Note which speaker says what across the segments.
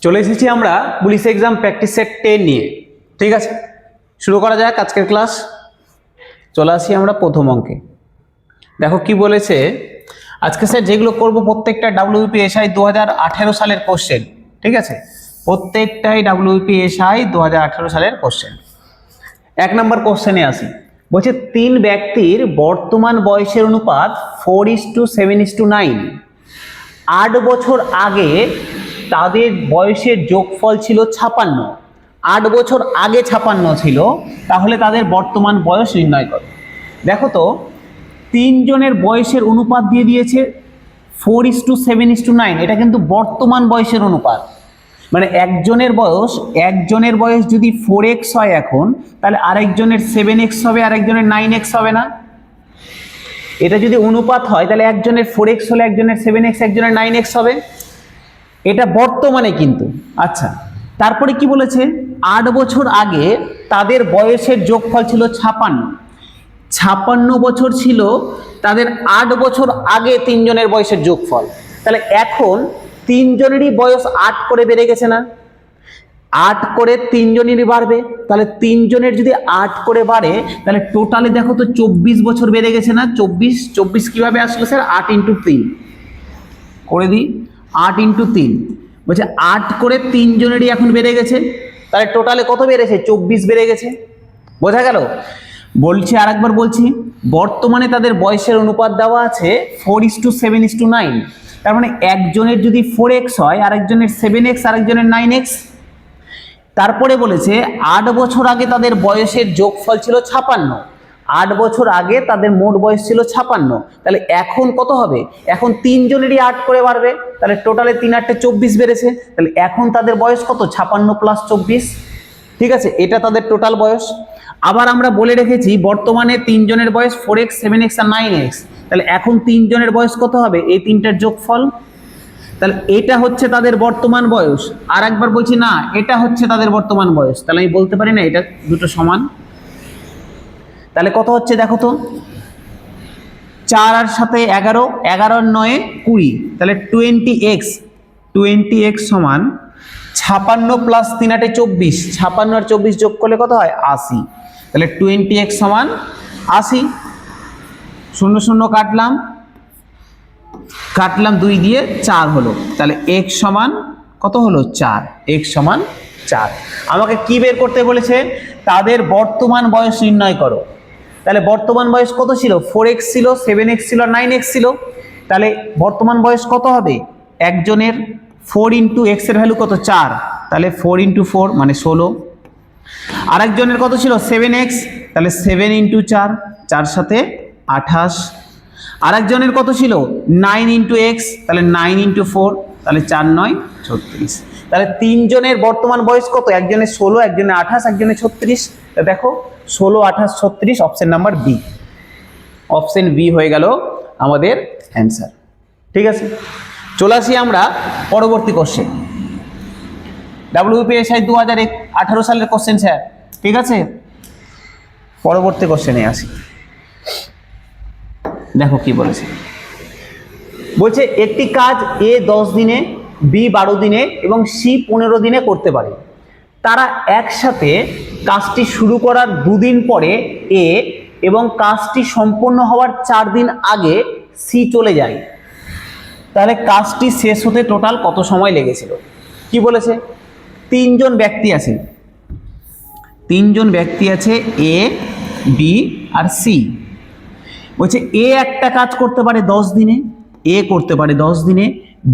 Speaker 1: চলে এসেছি আমরা পুলিশ এক্সাম প্র্যাকটিস সেট 10 নিয়ে। ঠিক আছে, শুরু করা যাক আজকের ক্লাস। চলে আসি আমরা প্রথম অঙ্কে। দেখো কি বলেছে, আজকে স্যার যেগুলো করব প্রত্যেকটা WBPSI 2018 সালের কোশ্চেন। ঠিক আছে, প্রত্যেকটাই WBPSI 2018 সালের কোশ্চেন। 1 নম্বর কোশ্চেনে আসি। বলছে 3 ব্যক্তির বর্তমান বয়সের অনুপাত 4:7:9। 8 বছর আগে তাদের বয়সের যোগফল ছিল 56। 8 বছর আগে 56 ছিল, তাহলে তাদের বর্তমান বয়স নির্ণয় করো। দেখো তো, 3 জনের বয়সের অনুপাত দিয়ে দিয়েছে 4:7:9। এটা কিন্তু বর্তমান বয়সের অনুপাত, মানে একজনের বয়স যদি 4x হয় এখন, তাহলে আরেকজনের 7x হবে, আরেকজনের 9x হবে না? এটা যদি অনুপাত হয় তাহলে একজনের 4x হলে একজনের 7x, একজনের 9x হবে। এটা বর্তমানে কিন্তু। আচ্ছা, তারপরে কি বলেছে, 8 বছর আগে তাদের বয়সের যোগফল ছিল 56। 56 বছর ছিল তাদের 8 বছর আগে 3 জনের বয়সের যোগফল। তাহলে এখন 3 জনেরই বয়স 8 করে বেড়ে গেছে না? 8 করে 3 জনেরই বাড়বে। তাহলে 3 জনের যদি 8 করে বাড়ে, তাহলে টোটালে দেখো তো 24 বছর বেড়ে গেছে না? 24 কিভাবে আসলো স্যার? 8 × 3 করে দিই। 8 × 3 বলছে 8 করে 3 জনেরই এখন বেড়ে গেছে। তাহলে টোটালে কত বেড়েছে? 24 বেড়ে গেছে। বোঝা গেল? বলছি, আরেকবার বলছি, বর্তমানে তাদের বয়সের অনুপাত দেওয়া আছে 4:7:9। তার মানে একজনের যদি 4x হয়, আরেকজনের 7x, আরেকজনের 9x। তারপরে বলেছে 8 বছর আগে তাদের বয়সের যোগফল ছিল 56। 8 বছর আগে তাদের মোট বয়স ছিল 56। তাহলে এখন কত হবে? এখন 3 জনেরই 8 করে বাড়বে, তাহলে টোটালে 3 8 24 বেড়েছে। তাহলে এখন তাদের বয়স কত? 56 + 24। ঠিক আছে, এটা তাদের টোটাল বয়স। আবার আমরা বলে রেখেছি বর্তমানে 3 জনের বয়স 4x, 7x আর 9x। তাহলে এখন 3 জনের বয়স কত হবে? এই তিনটার যোগফল। তাহলে এটা হচ্ছে তাদের বর্তমান বয়স। আর একবার বলছি, না, এটা হচ্ছে তাদের বর্তমান বয়স। তাহলে আমি বলতে পারি না এটা দুটো সমান? তাহলে কত হচ্ছে দেখো তো, 4 আর 7 11, 11 আর 9 20। তাহলে 20x সমান 56 + 3 8 24। 56 আর 24 যোগ করলে কত হয়? 80। তাহলে 20x সমান 80। 0 0 কাটলাম 2 দিয়ে 4 হলো। তাহলে x সমান কত হলো? 4। x সমান 4। আমাকে কি বের করতে বলেছে? তাদের বর্তমান বয়স নির্ণয় করো। তাহলে বর্তমান বয়স কত ছিল? 4x ছিল, 7x ছিল, 9x ছিল। তাহলে বর্তমান বয়স কত হবে? একজনের 4 × x এর ভ্যালু কত? 4। তাহলে 4 × 4 মানে 16। আরেকজনের কত ছিল? 7x। তাহলে 7 × 4, 4 7 28। আরেকজনের কত ছিল? 9 × x। তাহলে 9 × 4, তাহলে 4 9 36। তাহলে 3 জনের বর্তমান বয়স কত? একজনের 16, একজনের 28, একজনের 36। তা দেখো 16 28 36, option number b. Option b হয়ে গেল আমাদের অ্যান্সার। ঠিক আছে, চলে আসি আমরা পরবর্তী কোশ্চেন। WBPSI 2018 সালের কোশ্চেন স্যার। ঠিক আছে, পরবর্তী কোশ্চেনে আসি। দেখো কি বলেছে। বলছে একটি কাজ A 10 দিনে, B 12 দিনে এবং C 15 দিনে করতে পারে। তারা একসাথে কাজটি শুরু করার 2 দিন পরে A এবং কাজটি সম্পন্ন হওয়ার 4 দিন আগে C চলে যায়। তাহলে কাজটি শেষ হতে টোটাল কত সময় লেগেছিল? কি বলেছে? 3 জন ব্যক্তি আছে। 3 জন ব্যক্তি আছে, A, B আর C। বলছে A একটা কাজ করতে পারে 10 দিনে, A করতে পারে 10 দিনে,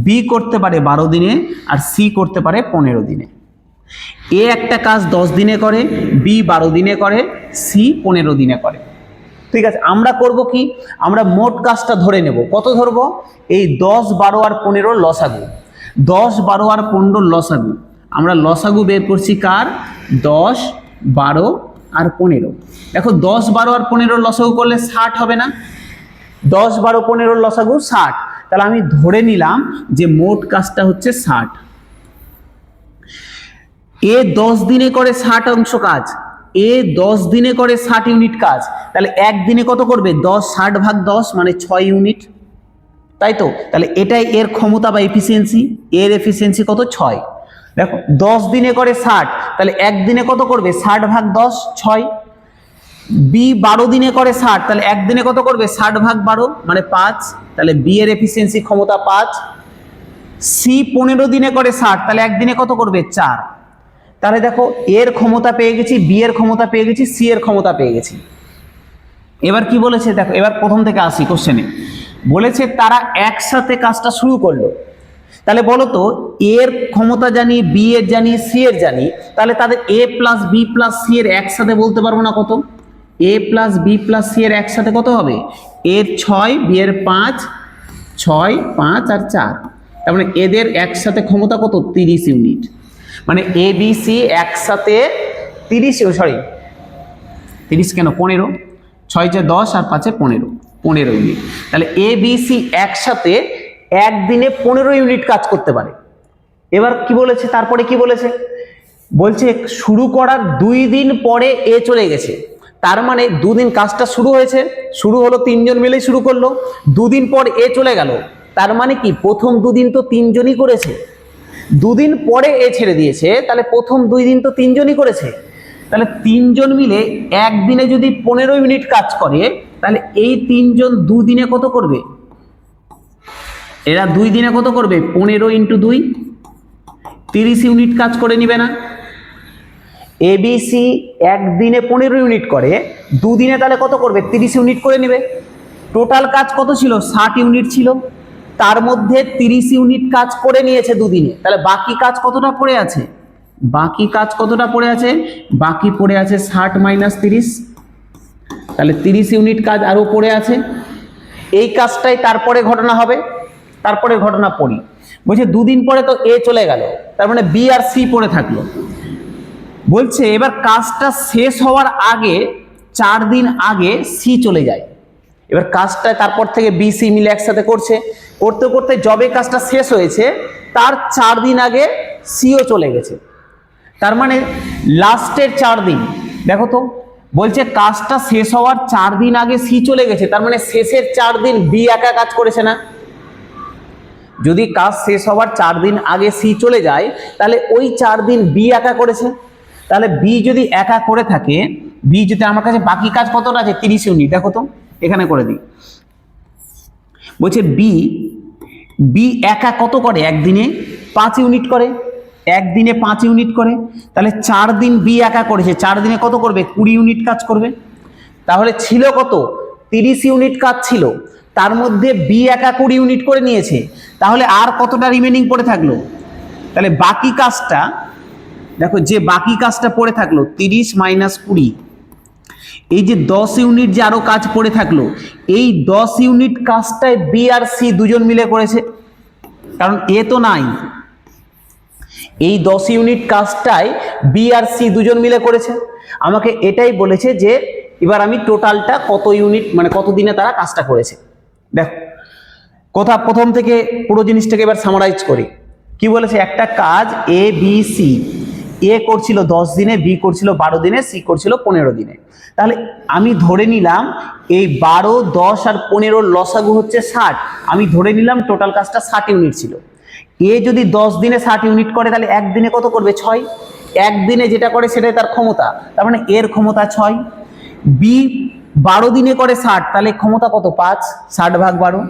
Speaker 1: B করতে পারে 12 দিনে আর C করতে পারে 15 দিনে। A একটা কাজ 10 দিনে করে, B 12 দিনে করে, C 15 দিনে করে। ঠিক আছে, আমরা করব কি? আমরা মোট কাজটা ধরে নেব। কত ধরবো? এই 10 12 আর 15 লসাগু। 10 12 আর 15 লসাগু। আমরা লসাগু বের করছি কার? 10 12 আর 15। দেখো 10 12 আর 15 লসাগু করলে 60 হবে না? 10 12 15 লসাগু 60। তাহলে আমি ধরে নিলাম যে মোট কাজটা হচ্ছে 60। এ 10 দিনে করে 60 অংশ কাজ, এ 10 দিনে করে 60 ইউনিট কাজ। তাহলে একদিনে কত করবে? 10 60 ভাগ 10 মানে 6 ইউনিট। তাই তো? তাহলে এটাই এর ক্ষমতা বা এফিসিয়েন্সি। এর এফিসিয়েন্সি কত? 6। দেখো 10 দিনে করে 60, তাহলে একদিনে কত করবে? 60 ভাগ 10, 6। বি 12 দিনে করে 60, তাহলে একদিনে কত করবে? 60 ভাগ 12 মানে 5, তাহলে বি এর এফিসিয়েন্সি ক্ষমতা 5। সি 15 দিনে করে 60, তাহলে একদিনে কত করবে? 4। তাহলে দেখো এর ক্ষমতা পেয়ে গেছি, বি এর ক্ষমতা পেয়ে গেছি, সি এর ক্ষমতা পেয়ে গেছি। এবার কি বলেছে দেখো, এবার প্রথম থেকে আসি কোশ্চেনে। বলেছে তারা একসাথে কাজটা শুরু করলো। তাহলে বলো তো, এর ক্ষমতা জানি, বি এর জানি, সি এর জানি, তাহলে তাদের এ প্লাস বি প্লাস সি এর একসাথে বলতে পারবো না কত? এ প্লাস বি প্লাস সি এর একসাথে কত হবে? এর 6, বি এর 5, 6, 5 আর 4। তার মানে এদের একসাথে ক্ষমতা কত? 30 ইউনিট। মানে এ বি সি একসাথে 30 কেন 15, 6 × 10 আর 5 15 ইউনিট। তাহলে এ বি সি একসাথে একদিনে 15 ইউনিট কাজ করতে পারে। এবার কি বলেছে, তারপরে কি বলেছে? বলছে শুরু করার 2 দিন পরে এ চলে গেছে। তার মানে 2 দিন কাজটা শুরু হয়েছে, শুরু হলো, 3 জন মিলেই শুরু করলো, 2 দিন পর এ চলে গেল। তার মানে কি প্রথম 2 দিন তো 3 জনই করেছে, 2 দিন পরে এ ছেড়ে দিয়েছে, তাহলে প্রথম 2 দিন তো 3 জনই করেছে। তাহলে 3 জন মিলে একদিনে যদি 15 ইউনিট কাজ করে, তাহলে এই 3 জন 2 দিনে কত করবে? এরা 2 দিনে কত করবে? 15 × 2, 30 ইউনিট কাজ করে নিবে না? এবিসি একদিনে 15 ইউনিট করে, 2 দিনে তাহলে কত করবে? 30 ইউনিট করে নেবে। টোটাল কাজ কত ছিল? 60 ইউনিট ছিল, তার মধ্যে 30 ইউনিট কাজ করে নিয়েছে 2 দিনে। তাহলে বাকি কাজ কতটা পড়ে আছে? বাকি কাজ কতটা পড়ে আছে? বাকি পড়ে আছে 60 - 30, তাহলে 30 ইউনিট কাজ আরো পড়ে আছে। এই কাজটাই তারপরে ঘটনা হবে। তারপরে ঘটনা পড়ি, বলছে 2 দিন পরে তো এ চলে গেল, তার মানে বি আর সি পড়ে থাকলো। বলছে এবার কাজটা শেষ হওয়ার আগে 4 দিন আগে সি চলে যায়। এবার কাজটা তারপর থেকে বি সি মিলে একসাথে করছে, করতে করতে যবে কাজটা শেষ হয়েছে তার 4 দিন আগে সিও চলে গেছে। তার মানে লাস্টের 4 দিন, দেখো তো, বলছে কাজটা শেষ হওয়ার 4 দিন আগে সি চলে গেছে, তার মানে শেষের 4 দিন বি একা কাজ করেছে না? যদি কাজ শেষ হওয়ার 4 দিন আগে সি চলে যায়, তাহলে ওই 4 দিন বি একা করেছে। তাহলে বি যদি একা করে থাকে, বি যদি, আমার কাছে বাকি কাজ কতটা আছে? 30 ইউনিট। দেখো তো এখানে করে দিই। বলছে বি একা কত করে? একদিনে 5 ইউনিট করে, একদিনে 5 ইউনিট করে। তাহলে 4 দিন বি একা করেছে, 4 দিনে কত করবে? 20 ইউনিট কাজ করবে। তাহলে ছিল কত? 30 ইউনিট কাজ ছিল, তার মধ্যে বি একা 20 ইউনিট করে নিয়েছে। তাহলে আর কতটা রিমেনিং পড়ে থাকলো? তাহলে বাকি কাজটা দেখো, যে বাকি কাজটা পড়ে থাকলো 30 - 20, এই যে 10 ইউনিট যে আরো কাজ পড়ে থাকলো, এই 10 ইউনিট কাজটাই বি আর সি দুজন মিলে করেছে, কারণ এ তো নাই। এই 10 ইউনিট কাজটাই বি আর সি দুজন মিলে করেছে। আমাকে এটাই বলেছে যে এবার আমি টোটালটা কত ইউনিট, মানে কত দিনে তারা কাজটা করেছে। দেখো কথা প্রথম থেকে পুরো জিনিসটাকে এবার সামারাইজ করি। কি বলেছে? একটা কাজ এ বি সি, এ করছিল 10 দিনে, বি করছিল 12 দিনে, সি করছিল 15 দিনে। তাহলে আমি ধরে নিলাম এই 12, 10 আর 15 লসাগু হচ্ছে 60। আমি ধরে নিলাম টোটাল কাজটা 60 ইউনিট ছিল। এ যদি 10 দিনে 60 ইউনিট করে, তাহলে একদিনে কত করবে? 6। একদিনে যেটা করে সেটাই তার ক্ষমতা, তার মানে এর ক্ষমতা 6। বি 12 দিনে করে 60, তাহলে ক্ষমতা কত? 5, 60 ভাগ 12।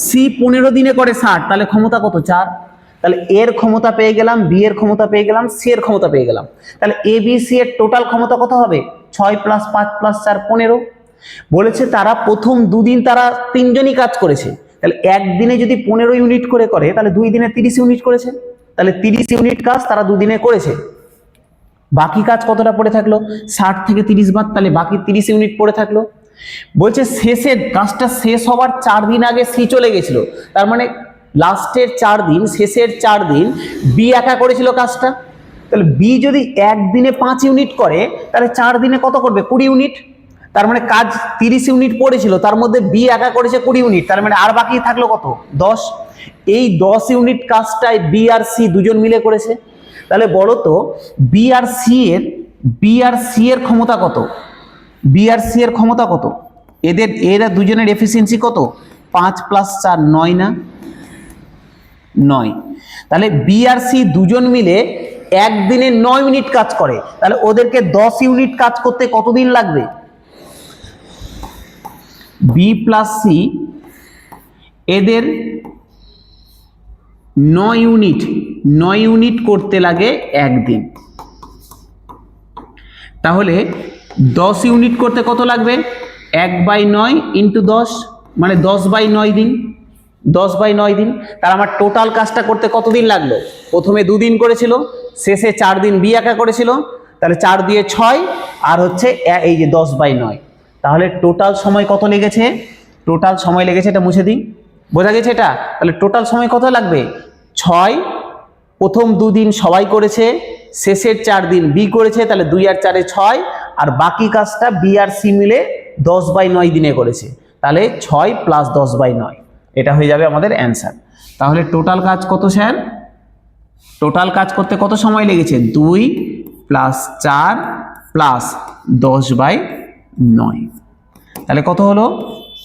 Speaker 1: সি 15 দিনে করে 60, তাহলে ক্ষমতা কত? 4। তাহলে এর ক্ষমতা পেয়ে গেলাম, বি এর ক্ষমতা পেয়ে গেলাম, সি এর ক্ষমতা পেয়ে গেলাম। তাহলে এ বি সি এর টোটাল ক্ষমতা কত হবে? 6 + 5 + 4 15। বলেছে তারা প্রথম 2 দিন তারা 3 জনই কাজ করেছে। তাহলে একদিনে যদি 15 ইউনিট করে, তাহলে 2 দিনে 30 ইউনিট করেছে। তাহলে 30 ইউনিট কাজ তারা 2 দিনে করেছে। বাকি কাজ কতটা পড়ে থাকলো? 60 থেকে 30 বাদ, তাহলে বাকি 30 ইউনিট পড়ে থাকলো। বলছে শেষের কাজটা শেষ হওয়ার 4 দিন আগে সি চলে গেছিল, তার মানে লাস্টের 4 দিন, শেষের 4 দিন বি একা করেছিল কাজটা। তাহলে বি যদি একদিনে 5 ইউনিট করে, তাহলে 4 দিনে কত করবে? 20 ইউনিট। তার মানে কাজ 30 ইউনিট পড়েছিল, তার মধ্যে বি একা করেছে 20 ইউনিট, তার মানে আর বাকি থাকলো কত? 10। এই 10 ইউনিট কাজটাই বি আর সি দুজন মিলে করেছে। তাহলে বলো তো বি আর সি এর ক্ষমতা কত? বি আর সি এর ক্ষমতা কত? এরা দুজনের এফিসিয়েন্সি কত? 5 + 4 9 না? 9। তাহলে বি আর সি দুজন মিলে একদিনে 9 মিনিট কাজ করে, তাহলে ওদেরকে 10 ইউনিট কাজ করতে কতদিন লাগবে? বি প্লাস সি এদের 9 ইউনিট করতে লাগে একদিন। তাহলে 10 ইউনিট করতে কত লাগবে? 1/9 ইন্টু 10, মানে 10/9 দিন, 10/9 দিন। তার আমার টোটাল কাজটা করতে কতদিন লাগলো? প্রথমে 2 দিন করেছিল, শেষে 4 দিন বি একা করেছিল, তাহলে 4 দিয়ে 6 আর হচ্ছে এই যে 10/9। তাহলে টোটাল সময় কত লেগেছে? টোটাল সময় লেগেছে, এটা মুছে দিই, বোঝা গেছে এটা? তাহলে টোটাল সময় কত লাগবে? 6, প্রথম 2 দিন সবাই করেছে, শেষের 4 দিন বি করেছে, তাহলে 2 আর 4 6, আর বাকি কাজটা বি আর সি মিলে 10/9 দিনে করেছে, তাহলে 6 + 10/9, এটা হয়ে যাবে আমাদের অ্যান্সার। তাহলে টোটাল কাজ কত স্যার? টোটাল কাজ করতে কত সময় লেগেছে? 2 + 4 + 10/9, তাহলে কত হলো?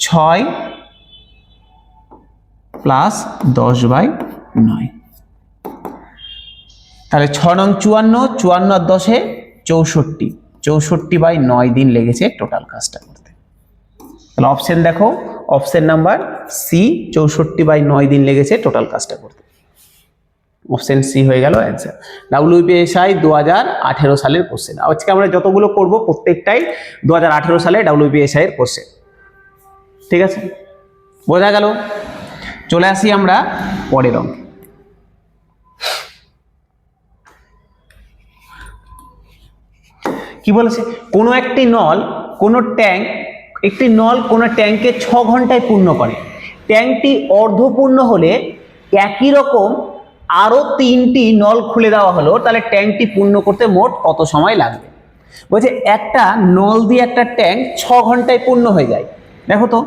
Speaker 1: 6 + 10/9। তাহলে 6 নং 54, 54 আর 10 64, 64/9 দিন লেগেছে টোটাল কাজটা করতে। তাহলে অপশন দেখো, অপশন নাম্বার সি, 64/9 দিন লেগেছে টোটাল কাজটা করতে। অপশন সি হয়ে গেল অ্যান্সার। WPSI 2018 সালের কোশ্চেন। আজকে আমরা যতগুলো করব প্রত্যেকটাই 2018 সালে WPSI এর কোশ্চেন, ঠিক আছে? বোঝা গেল? চলে আসি আমরা পরের অঙ্কে। কি বলেছে? কোনো একটি নল কোনো ট্যাঙ্ক, একটি নল কোনো ট্যাঙ্কে 6 ঘন্টায় পূর্ণ করে। ট্যাঙ্কটি অর্ধপূর্ণ হলে একই রকম আরো 3টি নল খুলে দেওয়া হলো, তাহলে ট্যাঙ্কটি পূর্ণ করতে মোট কত সময় লাগবে? বলছে একটা নল দিয়ে একটা ট্যাঙ্ক 6 ঘন্টায় পূর্ণ হয়ে যায়। দেখো তো,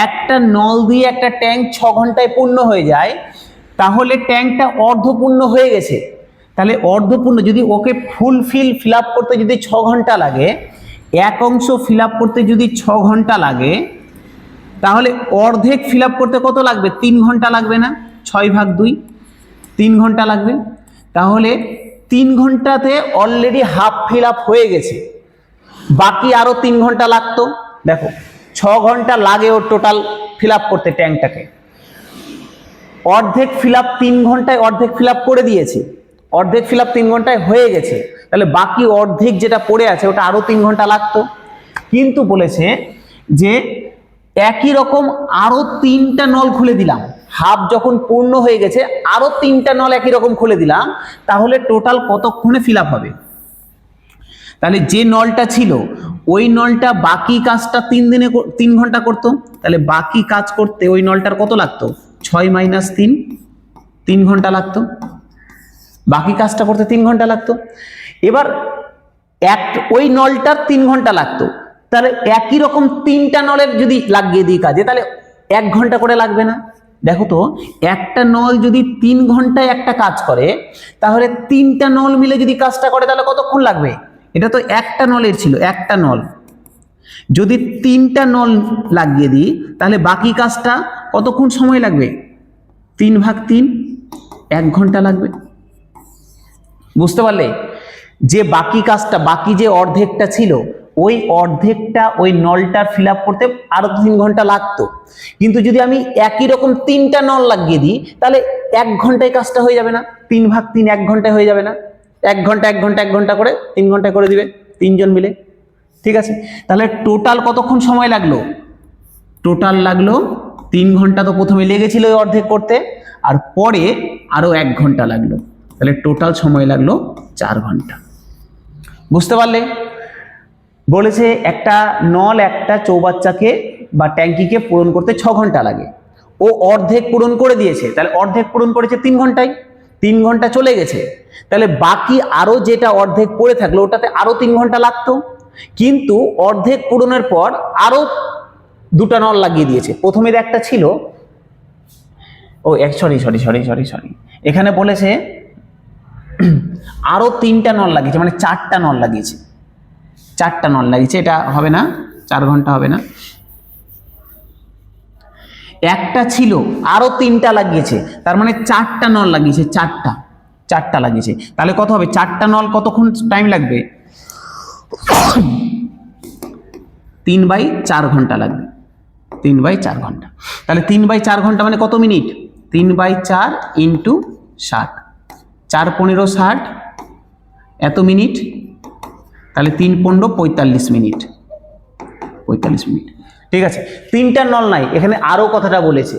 Speaker 1: একটা নল দিয়ে একটা ট্যাঙ্ক 6 ঘন্টায় পূর্ণ হয়ে যায়, তাহলে ট্যাঙ্কটা অর্ধপূর্ণ হয়ে গেছে। তাহলে অর্ধপূর্ণ, যদি ওকে ফিল আপ করতে যদি 6 ঘন্টা লাগে, এক অংশ ফিল আপ করতে যদি 6 ঘন্টা লাগে, তাহলে অর্ধেক ফিল আপ করতে কত লাগবে? 3 ঘন্টা লাগবে না? 6/2, 3 ঘন্টা লাগবে। তাহলে 3 ঘন্টাতে অলরেডি হাফ ফিল আপ হয়ে গেছে, বাকি আরো 3 ঘন্টা লাগতো। দেখো 6 ঘন্টা লাগে ওর টোটাল ফিল আপ করতে ট্যাঙ্কটাকে, অর্ধেক ফিল আপ 3 ঘন্টায় অর্ধেক ফিল আপ করে দিয়েছে, অর্ধেক ফিল আপ 3 ঘন্টায় হয়ে গেছে, তাহলে বাকি অর্ধেক যেটা পড়ে আছে ওটা আরো 3 ঘন্টা লাগতো। কিন্তু বলেছে যে একই রকম আরো 3টা নল খুলে দিলাম, হাফ যখন পূর্ণ হয়ে গেছে আরো 3টা নল একই রকম খুলে দিলাম, তাহলে টোটাল কতক্ষণে ফিল আপ হবে? তাহলে যে নলটা ছিল ওই নলটা বাকি কাজটা 3 ঘন্টা করতো, তাহলে বাকি কাজ করতে ওই নলটার কত লাগতো? 6 - 3, 3 ঘন্টা লাগতো, বাকি কাজটা করতে 3 ঘন্টা লাগতো। এবার ওই নলটার 3 ঘন্টা লাগতো, তাহলে একই রকম 3টা নলের যদি লাগিয়ে দিই কাজে, তাহলে 1 ঘন্টা করে লাগবে না? দেখো তো, একটা নল যদি 3 ঘন্টায় একটা কাজ করে, তাহলে 3টা নল মিলে যদি কাজটা করে তাহলে কতক্ষণ লাগবে? এটা তো একটা নলের ছিল, একটা নল যদি 3টা নল লাগিয়ে দিই, তাহলে বাকি কাজটা কতক্ষণ সময় লাগবে? 3/3, 1 ঘন্টা লাগবে। বুঝতে পারলে? যে বাকি কাজটা, বাকি যে অর্ধেকটা ছিল, ওই অর্ধেকটা ওই নলটার ফিল আপ করতে আরো 3 ঘন্টা লাগতো, কিন্তু যদি আমি একই রকম 3টা নল লাগিয়ে দিই, তাহলে 1 ঘন্টায় কাজটা হয়ে যাবে না? 3/3 1 ঘন্টায় হয়ে যাবে না? 1 ঘন্টা 1 ঘন্টা 1 ঘন্টা করে 3 ঘন্টায় করে দিবে 3 জন মিলে, ঠিক আছে? তাহলে টোটাল কতক্ষণ সময় লাগলো? টোটাল লাগলো 3 ঘন্টা, তো প্রথমে লেগেছিল ওই অর্ধেক করতে, আর পরে আরো 1 ঘন্টা লাগলো, তাহলে টোটাল সময় লাগলো 4 ঘন্টা। বুঝতে পারলে? বলেছে একটা নল একটা চৌবাচ্চাকে বা ট্যাঙ্কিকে পূরণ করতে 6 ঘন্টা লাগে, ও অর্ধেক পূরণ করে দিয়েছে, তাহলে অর্ধেক পূরণ করেছে 3 ঘন্টায়, 3 ঘন্টা চলে গেছে, তাহলে বাকি আরো যেটা অর্ধেক পড়ে থাকলো ওটাতে আরো 3 ঘন্টা লাগতো, কিন্তু অর্ধেক পূরণের পর আরো 2টা নল লাগিয়ে দিয়েছে। প্রথমে একটা ছিল, ও সরি, এখানে বলেছে আরো 3টা নল লাগিয়েছে, মানে 4টা নল লাগিয়েছে, 4টা নল লাগিয়েছে, এটা হবে না, 4 ঘন্টা হবে না। একটা ছিল আরো 3টা লাগিয়েছে, তার মানে 4টা নল লাগিয়েছে, 4টা লাগিয়েছে। তাহলে কত হবে? 4টা নল কতক্ষণ টাইম লাগবে? 3/4 ঘন্টা লাগবে, 3/4 ঘন্টা। তাহলে 3/4 ঘন্টা মানে কত মিনিট? 3/4 ইন্টু 60, 4 15 60, এত মিনিট। তাহলে 3 15 45 মিনিট, 45 মিনিট। ঠিক আছে, 3টা নল নাই, এখানে আরো কথাটা বলেছে,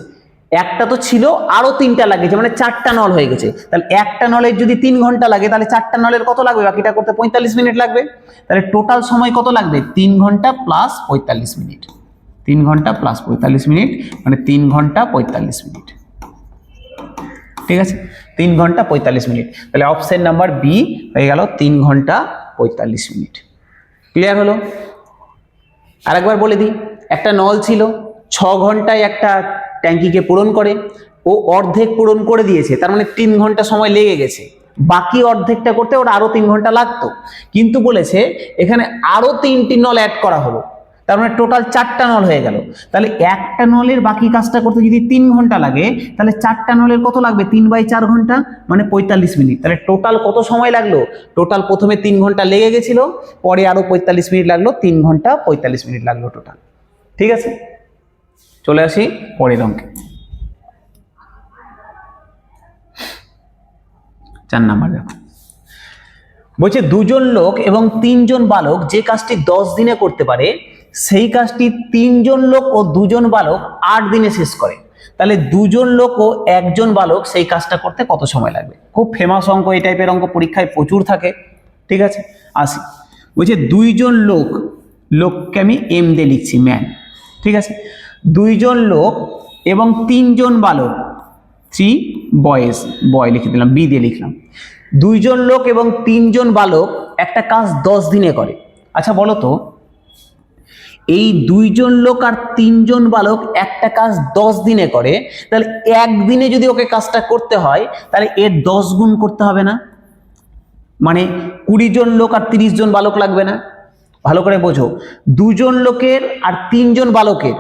Speaker 1: একটা তো ছিল আরো 3টা লাগিয়েছে, মানে 4টা নল হয়ে গেছে। তাহলে একটা নলের যদি 3 ঘন্টা লাগে, তাহলে 4টা নলের কত লাগবে? বাকিটা করতে 45 মিনিট লাগবে। তাহলে টোটাল সময় কত লাগবে? 3 ঘন্টা প্লাস 45 মিনিট, 3 ঘন্টা প্লাস 45 মিনিট, মানে 3 ঘন্টা 45 মিনিট। ঠিক আছে, 3 ঘন্টা 45 মিনিট। তাহলে অপশন নাম্বার বি হয়ে গেল 3 ঘন্টা 45 মিনিট। ক্লিয়ার হলো? আরেকবার বলে দিই, একটা নল ছিল 6 ঘন্টায় একটা ট্যাঙ্কিকে পূরণ করে, ও অর্ধেক পূরণ করে দিয়েছে, তার মানে 3 ঘন্টা সময় লেগে গেছে। বাকি অর্ধেকটা করতে ওর আরো 3 ঘন্টা লাগতো, কিন্তু বলেছে এখানে আরো 3টি নল অ্যাড করা হলো, তার মানে টোটাল 4টা নল হয়ে গেল। তাহলে একটা নলের বাকি কাজটা করতে যদি 3 ঘন্টা লাগে, তাহলে 4টা নলের কত লাগবে? 3/4 ঘন্টা, মানে 45 মিনিট। তাহলে টোটাল কত সময় লাগলো? টোটাল প্রথমে 3 ঘন্টা লেগে গেছিল, পরে আরো 45 মিনিট লাগলো, 3 ঘন্টা 45 মিনিট লাগলো টোটাল। ঠিক আছে, চলে আসি পরের অঙ্কে। 4 নাম্বার দেখো, বলছে 2 জন লোক এবং 3 জন বালক যে কাজটি 10 দিনে করতে পারে, সেই কাজটি 3 জন লোক ও 2 জন বালক 8 দিনে শেষ করে। তাহলে 2 জন লোক ও 1 জন বালক সেই কাজটা করতে কত সময় লাগবে? খুব ফেমাস অঙ্ক, এই টাইপের অঙ্ক পরীক্ষায় প্রচুর থাকে। ঠিক আছে, আসি। বলছে 2 জন লোক, লোককে আমি এম দিয়ে লিখছি, ম্যান। ঠিক আছে, 2 জন লোক এবং 3 জন বালক, 3 বয়েজ, বয় লিখে দিলাম, বি দিয়ে লিখলাম। 2 জন লোক এবং 3 জন বালক একটা কাজ 10 দিনে করে। আচ্ছা বলো তো, এই 2 জন লোক আর 3 জন বালক একটা কাজ 10 দিনে করে, তাহলে একদিনে যদি ওকে কাজটা করতে হয়, তাহলে এর 10 গুণ করতে হবে না? মানে 20 জন লোক আর 30 জন বালক লাগবে না? ভালো করে বোঝো, 2 জন লোকের আর 3 জন বালকের,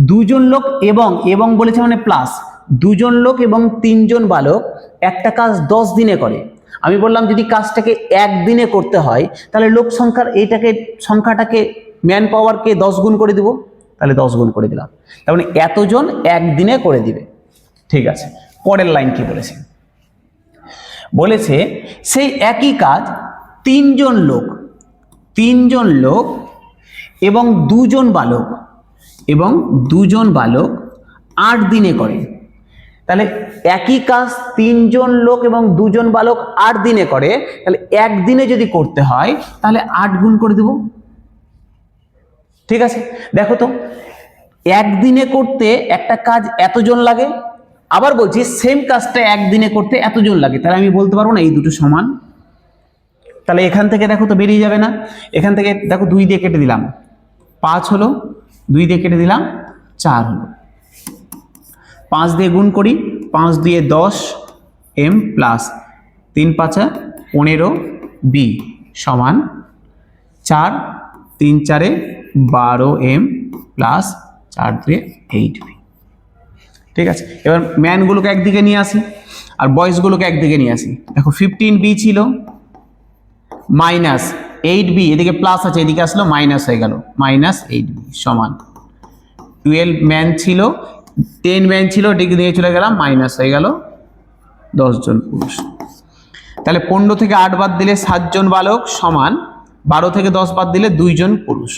Speaker 1: 2 জন লোক এবং বলেছে মানে প্লাস, 2 জন লোক এবং 3 জন বালক একটা কাজ 10 দিনে করে। আমি বললাম যদি কাজটাকে একদিনে করতে হয়, তাহলে লোক সংখ্যার সংখ্যাটাকে ম্যান পাওয়ারকে 10 গুণ করে দিব, তাহলে 10 গুণ করে দিলাম, তার মানে এতজন একদিনে করে দিবে। ঠিক আছে, পরের লাইন কি বলেছে? বলেছে সেই একই কাজ 3 জন লোক এবং 2 জন বালক 8 দিনে করে। তাহলে একই কাজ 3 জন লোক এবং 2 জন বালক 8 দিনে করে, তাহলে একদিনে যদি করতে হয়, তাহলে 8 গুণ করে দেব। ঠিক আছে, দেখো তো, একদিনে করতে একটা কাজ এতজন লাগে, আবার বলছি সেম কাজটা একদিনে করতে এতজন লাগে, তাহলে আমি বলতে পারবো না এই দুটো সমান? তাহলে এখান থেকে দেখো তো বেরিয়ে যাবে না? এখান থেকে দেখো 2 দিয়ে কেটে দিলাম 5 হলো, 2 দিয়ে কেটে দিলাম 4 হলো, 5 দিয়ে গুণ করি, 5 দিয়ে 10 এম প্লাস 3 5 15 বি সমান 4, 3 4 12 এম প্লাস 4 3 8 বি। ঠিক আছে, এবার ম্যানগুলোকে একদিকে নিয়ে আসি আর বয়েজগুলোকে একদিকে নিয়ে আসি। দেখো 15 বি ছিল মাইনাস 8 বি, এদিকে প্লাস আছে, এদিকে আসলো মাইনাস হয়ে গেল, মাইনাস 8 বি সমান 12 ম্যান ছিল, 10 ম্যান ছিল, এদিকে দিয়ে চলে গেলাম, মাইনাস হয়ে গেল 10 জন পুরুষ। তাহলে 15 থেকে 8 বাদ দিলে 7 জন বালক সমান 12 থেকে 10 বাদ দিলে 2 জন পুরুষ।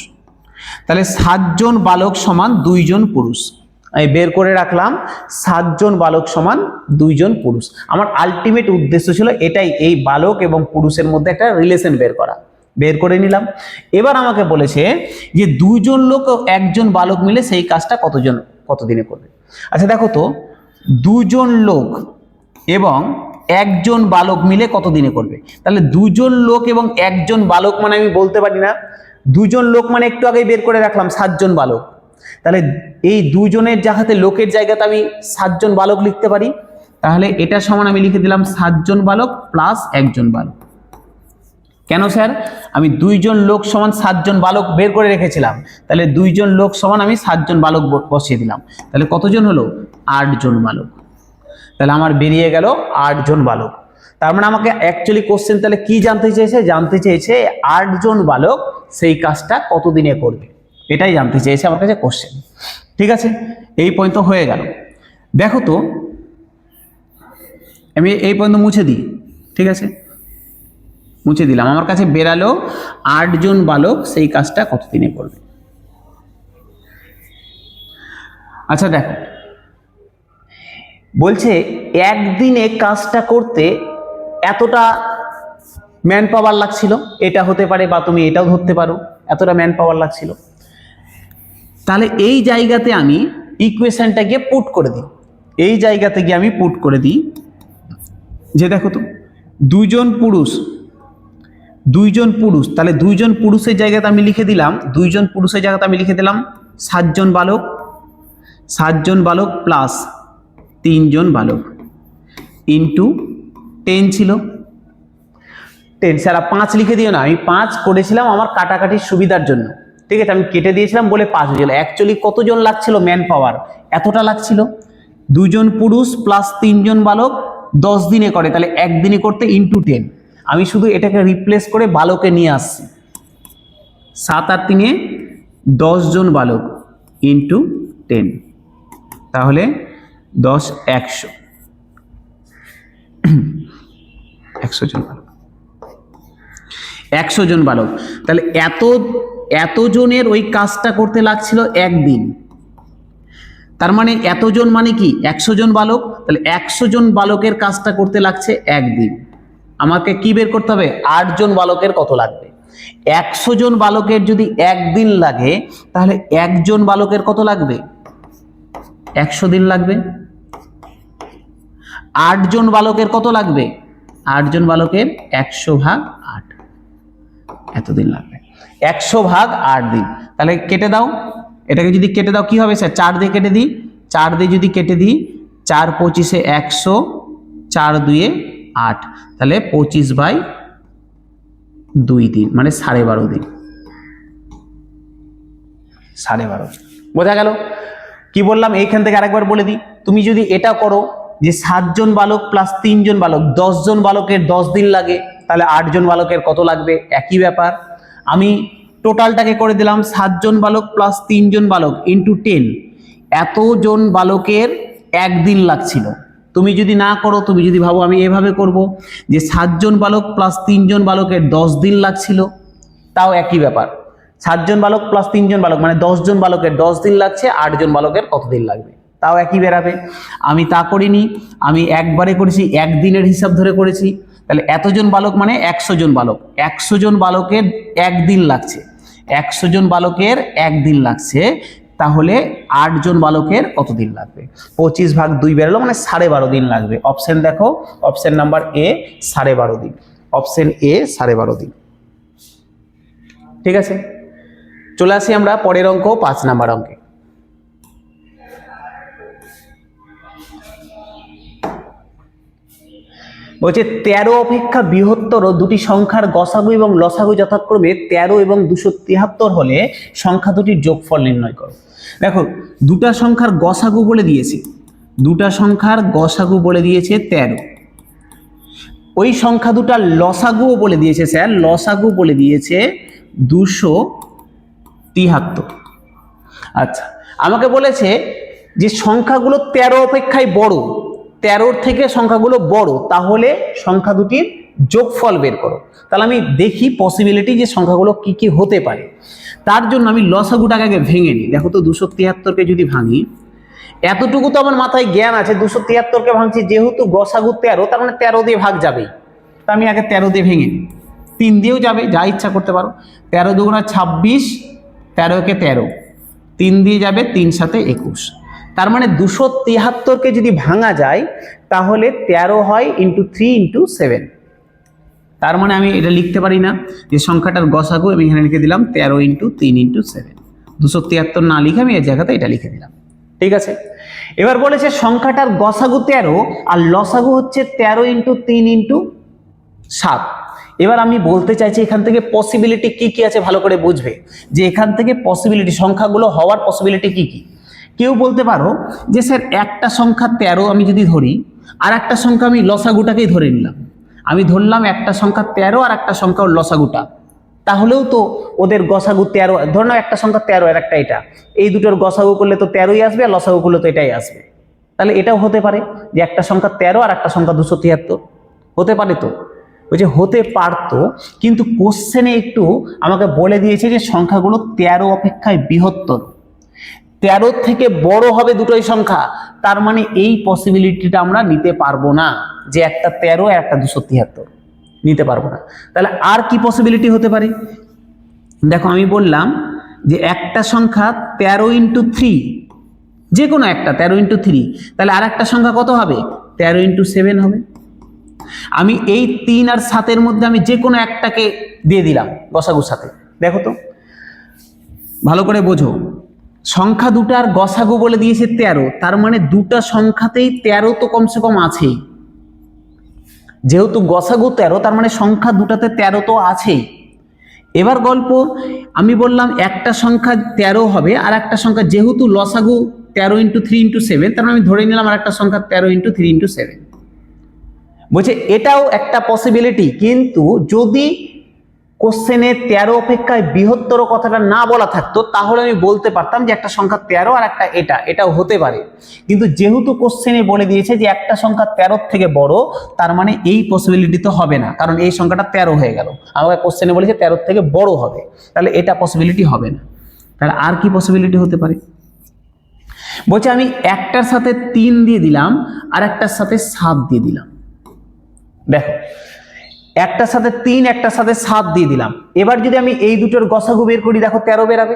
Speaker 1: তাহলে 7 জন বালক সমান 2 জন পুরুষ। আমি বের করে রাখলাম 7 জন বালক সমান 2 জন পুরুষ। আমার আলটিমেট উদ্দেশ্য ছিল এটাই, এই বালক এবং পুরুষের মধ্যে একটা রিলেশন বের করা। বের করে নিলাম। এবার আমাকে বলেছে যে 2 জন লোক ও 1 জন বালক মিলে সেই কাজটা কত দিনে করবে। আচ্ছা দেখো তো, 2 জন লোক এবং 1 জন বালক মিলে কত দিনে করবে? তাহলে 2 জন লোক এবং 1 জন বালক মানে আমি বলতে পারি না, 2 জন লোক মানে একটু আগেই বের করে রাখলাম 7 জন বালক। তাহলে এই 2 জনের জায়গাতে লোকের জায়গাতে আমি 7 জন বালক লিখতে পারি। তাহলে এটা সমান আমি লিখে দিলাম 7 জন বালক প্লাস 1 জন বালক। কেন স্যার? আমি 2 জন লোক সমান 7 জন বালক বের করে রেখেছিলাম, তাহলে 2 জন লোক সমান আমি 7 জন বালক বসিয়ে দিলাম, তাহলে কতজন হলো? 8 জন বালক। তাহলে আমার বেরিয়ে গেল 8 জন বালক। তার মানে আমাকে অ্যাকচুয়ালি কোশ্চেন তাহলে কি জানতে চেয়েছে? জানতে চেয়েছে 8 জন বালক সেই কাজটা কতদিনে করবে, এটাই জানতে চেয়েছে আমার কাছে কোশ্চেন। ঠিক আছে, এই পর্যন্ত হয়ে গেল। দেখো তো, আমি এই পর্যন্ত মুছে দিই। ঠিক আছে, মুছে দিলাম। আমার কাছে বেরালো 8 জন বালক সেই কাজটা কতদিনে করবে। আচ্ছা দেখো, বলছে একদিনে কাজটা করতে এতটা ম্যান পাওয়ার লাগছিল, এটা হতে পারে বা তুমি এটাও ধরতে পারো, এতটা ম্যান পাওয়ার লাগছিল। তাহলে এই জায়গাতে আমি ইকুয়েশনটা গিয়ে পুট করে দিই, এই জায়গাতে গিয়ে আমি পুট করে দিই যে দেখো তো 2 জন পুরুষ, তাহলে 2 জন পুরুষের জায়গাতে আমি লিখে দিলাম, 2 জন পুরুষের জায়গাতে আমি লিখে দিলাম 7 জন বালক, 7 জন বালক প্লাস 3 জন বালক ইন্টু 10 ছিল 10। স্যার 5 লিখে দিও না, আমি 5 করেছিলাম আমার কাটাকাটির সুবিধার জন্য। ঠিক আছে, আমি কেটে দিয়েছিলাম বলে 5 হয়ে গেল। অ্যাকচুয়ালি কতজন লাগছিল ম্যান পাওয়ার? এতটা লাগছিল। 2 জন পুরুষ প্লাস 3 জন বালক 10 দিনে করে, তাহলে একদিনে করতে ইন্টু 10। আমি শুধু এটাকে রিপ্লেস করে বালকে নিয়ে আসছি, 7 আর 3 10 জন বালক ইন্টু 10, তাহলে 10 100 জন বালক, 100 জন বালক। তাহলে এত জনের ওই কাজটা করতে লাগছিল একদিন। তার মানে এতজন মানে কি? 100 জন বালক। তাহলে 100 জন বালকের কাজটা করতে লাগছে একদিন। আমাকে কি বের করতে হবে? 8 জন বালকের কত লাগবে। 100 জন বালকের যদি একদিন লাগে, তাহলে 1 জন বালকের কত লাগবে? 100 দিন লাগবে। 8 জন বালকের কত লাগবে? 8 জন বালকের 100/8, এতদিন লাগবে। 100/8 দিন। তাহলে কেটে দাও, এটাকে যদি কেটে দাও কি হবে স্যার? 4 দিয়ে কেটে দিই, 4 দিয়ে যদি কেটে দিই, 4 25 100, 4 2 8, তাহলে 25/2 দিন, মানে 12.5 দিন। 12.5 বোঝা গেল? কি বললাম এইখান থেকে আরেকবার বলে দিই, তুমি যদি এটা করো যে 7 জন বালক প্লাস 3 জন বালক, 10 জন বালকের 10 দিন লাগে, তাহলে 8 জন বালকের কত লাগবে? একই ব্যাপার। আমি টোটালটাকে করে দিলাম 7 জন বালক প্লাস 3 জন বালক ইন্টু 10, এতজন বালকের একদিন লাগছিল। তুমি যদি না করো, তুমি যদি ভাবো আমি এভাবে করব যে 7 জন বালক প্লাস 3 জন বালকের 10 দিন লাগছিল, তাও একই ব্যাপার। 7 জন বালক প্লাস 3 জন বালক মানে 10 জন বালকের 10 দিন লাগছে, 8 জন বালকের কত দিন লাগবে, তাও একই বেরাবে। আমি তা করিনি, আমি একবারে করেছি, একদিনের হিসাব ধরে করেছি। তাহলে এতজন বালক মানে 100 জন বালক, 100 জন বালকের একদিন লাগছে, 100 জন বালকের একদিন লাগছে, তাহলে 8 জন বালকের কত দিন লাগবে? 25/2 বেরোলো, মানে 12.5 দিন লাগবে। অপশন দেখো, অপশন নাম্বার এ 12.5 দিন, অপশন এ 12.5 দিন। ঠিক আছে, চলে আসি আমরা পরের অঙ্ক, 5 নাম্বার অঙ্কে। বলছে 13 অপেক্ষা বৃহত্তর দুটি সংখ্যার গসাগু এবং লসাগু যথাক্রমে 13 এবং 273 হলে সংখ্যা দুটির যোগফল নির্ণয় করো। দেখো, দুটা সংখ্যার গসাগু বলে দিয়েছে, দুটা সংখ্যার গসাগু বলে দিয়েছে 13, ওই সংখ্যা দুটার লসাগুও বলে দিয়েছে স্যার, লসাগু বলে দিয়েছে 273। আচ্ছা, আমাকে বলেছে যে সংখ্যাগুলো 13 অপেক্ষায় বড়, 13 থেকে সংখ্যাগুলো বড়, তাহলে সংখ্যা দুটির যোগফল বের করো। তাহলে আমি দেখি পসিবিলিটি যে সংখ্যাগুলো কি কি হতে পারে। তার জন্য আমি লসাগুটাকে আগে ভেঙে নিই। দেখো তো 273কে যদি ভাঙি, এতটুকু তো আমার মাথায় জ্ঞান আছে, 273কে ভাঙছি, যেহেতু গসাগু 13, তার মানে 13 দিয়ে ভাগ যাবেই। তা আমি আগে 13 দিয়ে ভেঙে নিই, 3 দিয়েও যাবে, যা ইচ্ছা করতে পারো। 13 দুগুণা 26, 13কে 13, 3 দিয়ে যাবে, 3 সাথে 21। তার মানে 273কে যদি ভাঙা যায়, তাহলে 13 হয় ইন্টু 3 ইন্টু 7। তার মানে আমি এটা লিখতে পারি না যে সংখ্যাটার গসাগু, আমি এখানে লিখে দিলাম 13 ইন্টু 3 ইন্টু 7। 273 না লিখে আমি এর জায়গাতে এটা লিখে দিলাম। ঠিক আছে, এবার বলেছে সংখ্যাটার গসাগু 13 আর লসাগু হচ্ছে 13 ইন্টু 3 ইন্টু 7। এবার আমি বলতে চাইছি এখান থেকে পসিবিলিটি কি কি আছে ভালো করে বুঝবে, যে এখান থেকে পসিবিলিটি সংখ্যাগুলো হওয়ার পসিবিলিটি কি কি। কেউ বলতে পারো যে স্যার একটা সংখ্যা 13 আমি যদি ধরি, আর একটা সংখ্যা আমি লসাগুটাকেই ধরে নিলাম, আমি ধরলাম একটা সংখ্যা 13 আর একটা সংখ্যা লসাগুটা, তাহলেও তো ওদের গসাগু 13, ধর না একটা সংখ্যা 13 আর একটা এটা, এই দুটোর গসাগু করলে তো 13ই আসবে আর লসাগু করলে তো এটাই আসবে। তাহলে এটাও হতে পারে যে একটা সংখ্যা 13 আর একটা সংখ্যা 273 হতে পারে। তো ওই যে হতে পারতো, কিন্তু কোশ্চেনে একটু আমাকে বলে দিয়েছে যে সংখ্যাগুলো 13 অপেক্ষায় বৃহত্তর, 13 থেকে বড় হবে দুটোই সংখ্যা, তার মানে এই পসিবিলিটিটা আমরা নিতে পারবো না যে একটা 13 আর একটা 273 নিতে পারবো না। তাহলে আর কি পসিবিলিটি হতে পারে? দেখো আমি বললাম যে একটা সংখ্যা 13 ইন্টু 3, যে কোনো একটা 13 ইন্টু 3, তাহলে আর একটা সংখ্যা কত হবে? 13 ইন্টু 7 হবে। আমি এই 3 আর 7 মধ্যে আমি যে কোনো একটাকে দিয়ে দিলাম গসাগুর সাথে। দেখো তো ভালো করে বোঝো, সংখ্যা দুটার গসাগু বলে দিয়েছে 13, তার মানে দুটা সংখ্যাতেই 13 তো কমসে কম আছেই। যেহেতু গসাগু 13, তার মানে সংখ্যা দুটাতে 13 তো আছেই। এবার গল্প, আমি বললাম একটা সংখ্যা 13 হবে আর একটা সংখ্যা, যেহেতু লসাগু 13 ইন্টু 3 ইন্টু 7, তার মানে আমি ধরে নিলাম আর একটা সংখ্যা 13 ইন্টু 3 ইন্টু 7। বলছে এটাও একটা পসিবিলিটি, কিন্তু যদি কোশ্চেনে 13 অপেক্ষায় বৃহত্তর কথাটা না বলা থাকতো তাহলে আমি বলতে পারতাম যে একটা সংখ্যা 13 আর একটা এটাও হতে পারে। কিন্তু যেহেতু কোশ্চেনে বলে দিয়েছে যে একটা সংখ্যা 13 থেকে বড়, তার মানে এই পসিবিলিটি তো হবে না, কারণ এই সংখ্যাটা 13 হয়ে গেল। আমাকে কোশ্চেনে বলেছে 13 থেকে বড় হবে, তাহলে এটা পসিবিলিটি হবে না। তাহলে আর কি পসিবিলিটি হতে পারে? বলছে আমি একটার সাথে 3 দিয়ে দিলাম আর একটার সাথে 7 দিয়ে দিলাম। দেখো একটার সাথে 3 একটার সাথে 7 দিয়ে দিলাম। এবার যদি আমি এই দুটোর গসাগু বের করি, দেখো 13 বেরাবে,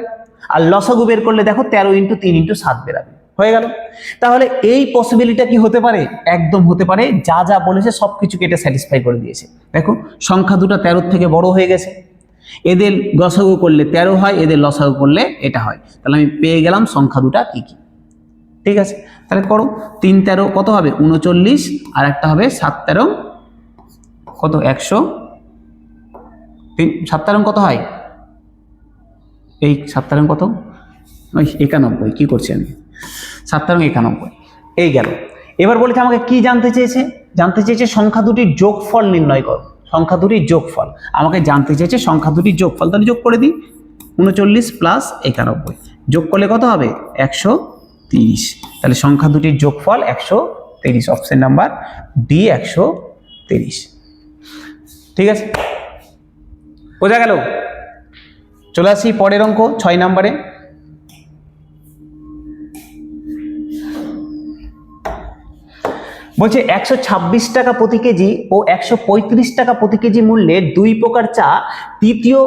Speaker 1: আর লসাগু বের করলে দেখো 13 ইন্টু 3 ইন্টু 7 বেরাবে, হয়ে গেল। তাহলে এই পসিবিলিটিটা কি হতে পারে? একদম হতে পারে, যা যা বলেছে সবকিছুকে এটা স্যাটিসফাই করে দিয়েছে। দেখো সংখ্যা দুটো 13 থেকে বড় হয়ে গেছে, এদের গসাগু করলে 13 হয়, এদের লসাগু করলে এটা হয়, তাহলে আমি পেয়ে গেলাম সংখ্যা দুটা কি কি। ঠিক আছে, তাহলে করো 3 13 কত হবে? 39, আর একটা হবে 7 13 কত? 100। 7 13 কত হয়? এই 7 13 কত? ওই 91। কি করছি আমি? 7 13 91, এই গেল। এবার বলেছে আমাকে কি জানতে চেয়েছে? জানতে চেয়েছে সংখ্যা দুটির যোগফল নির্ণয় করো। সংখ্যা দুটির যোগফল আমাকে জানতে চেয়েছে, সংখ্যা দুটির যোগফল। তাহলে যোগ করে দিই, 39 প্লাস 91 যোগ করলে কত হবে? 130। তাহলে সংখ্যা দুটির যোগফল 130, অপশন নাম্বার ডি 130। ঠিক আছে, বোঝা গেল? চলে আসি পরের অঙ্ক 6 নম্বরে। বলছে 126 টাকা প্রতি কেজি ও 135 টাকা প্রতি কেজি মূল্যের 2 প্রকার চা তৃতীয়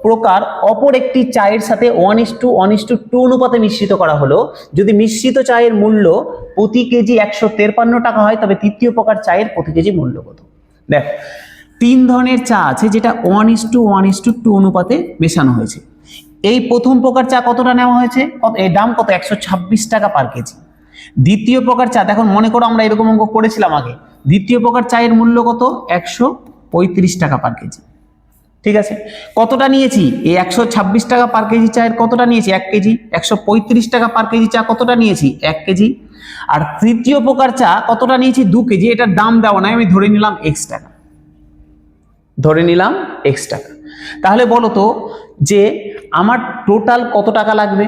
Speaker 1: প্রকার অপর একটি চায়ের সাথে 1:1:2 অনুপাতে মিশ্রিত করা হলো। যদি মিশ্রিত চায়ের মূল্য প্রতি কেজি 153 টাকা হয়, তবে তৃতীয় প্রকার চায়ের প্রতি কেজি মূল্য কত? দেখো 3 ধরনের চা আছে যেটা 1:1:2 অনুপাতে মেশানো হয়েছে। এই প্রথম প্রকার চা কতটা নেওয়া হয়েছে? এর দাম কত? 126 টাকা পার কেজি। দ্বিতীয় প্রকার চা, দেখো মনে করো আমরা এরকম অঙ্ক করেছিলাম আগে, দ্বিতীয় প্রকার চায়ের মূল্য কত? 135 টাকা পার কেজি। ঠিক আছে, কতটা নিয়েছি? এই 126 টাকা পার কেজি চায়ের কতটা নিয়েছি? 1 কেজি। 135 টাকা পার কেজি চা কতটা নিয়েছি? 1 কেজি। আর তৃতীয় প্রকার চা কতটা নিয়েছি? 2 কেজি। এটার দাম দেওয়া নাই, আমি ধরে নিলাম x টাকা, ধরে নিলাম x টাকা। তাহলে বলো তো যে আমার টোটাল কত টাকা লাগবে?